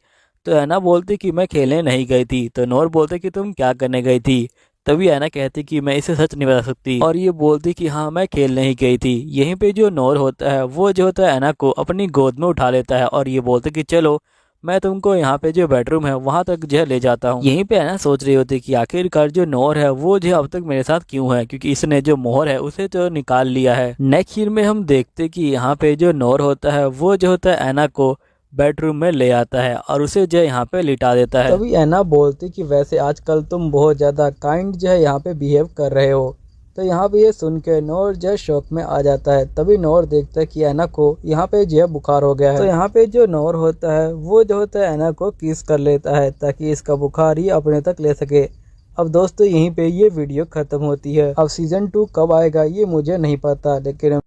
तो ऐना बोलती कि मैं खेलने नहीं गई थी। तो नौर बोलते कि तुम क्या करने गई थी। तभी ऐना कहती कि मैं इसे सच नहीं बता सकती और ये बोलती कि हाँ मैं खेलने ही गई थी। यहीं पे जो नौर होता है वो जो होता है ऐना को अपनी गोद में उठा लेता है और ये बोलते कि चलो मैं तुमको यहाँ पे जो बेडरूम है वहां तक जो है ले जाता हूँ। यहीं पे ऐना सोच रही होती कि आखिरकार जो नौर है वो जो अब तक मेरे साथ क्यों है, क्योंकि इसने जो मोहर है उसे तो निकाल लिया है। नेक्स्ट सीन में हम देखते कि यहाँ पे जो नौर होता है वो जो होता है ऐना को बेडरूम में ले आता है और उसे जो यहाँ पे लिटा देता है। तभी ऐना बोलती कि वैसे आजकल तुम बहुत ज्यादा काइंड जो है यहाँ पे बिहेव कर रहे हो। तो यहाँ पे ये सुन के नौर जो शौक में आ जाता है। तभी नौर देखता है कि ऐना को यहाँ पे जो है बुखार हो गया है। तो यहाँ पे जो नौर होता है वो जो होता है ऐना को किस कर लेता है ताकि इसका बुखार ही अपने तक ले सके। अब दोस्तों यहीं पे ये वीडियो खत्म होती है। अब सीजन 2 कब आएगा ये मुझे नहीं पता, लेकिन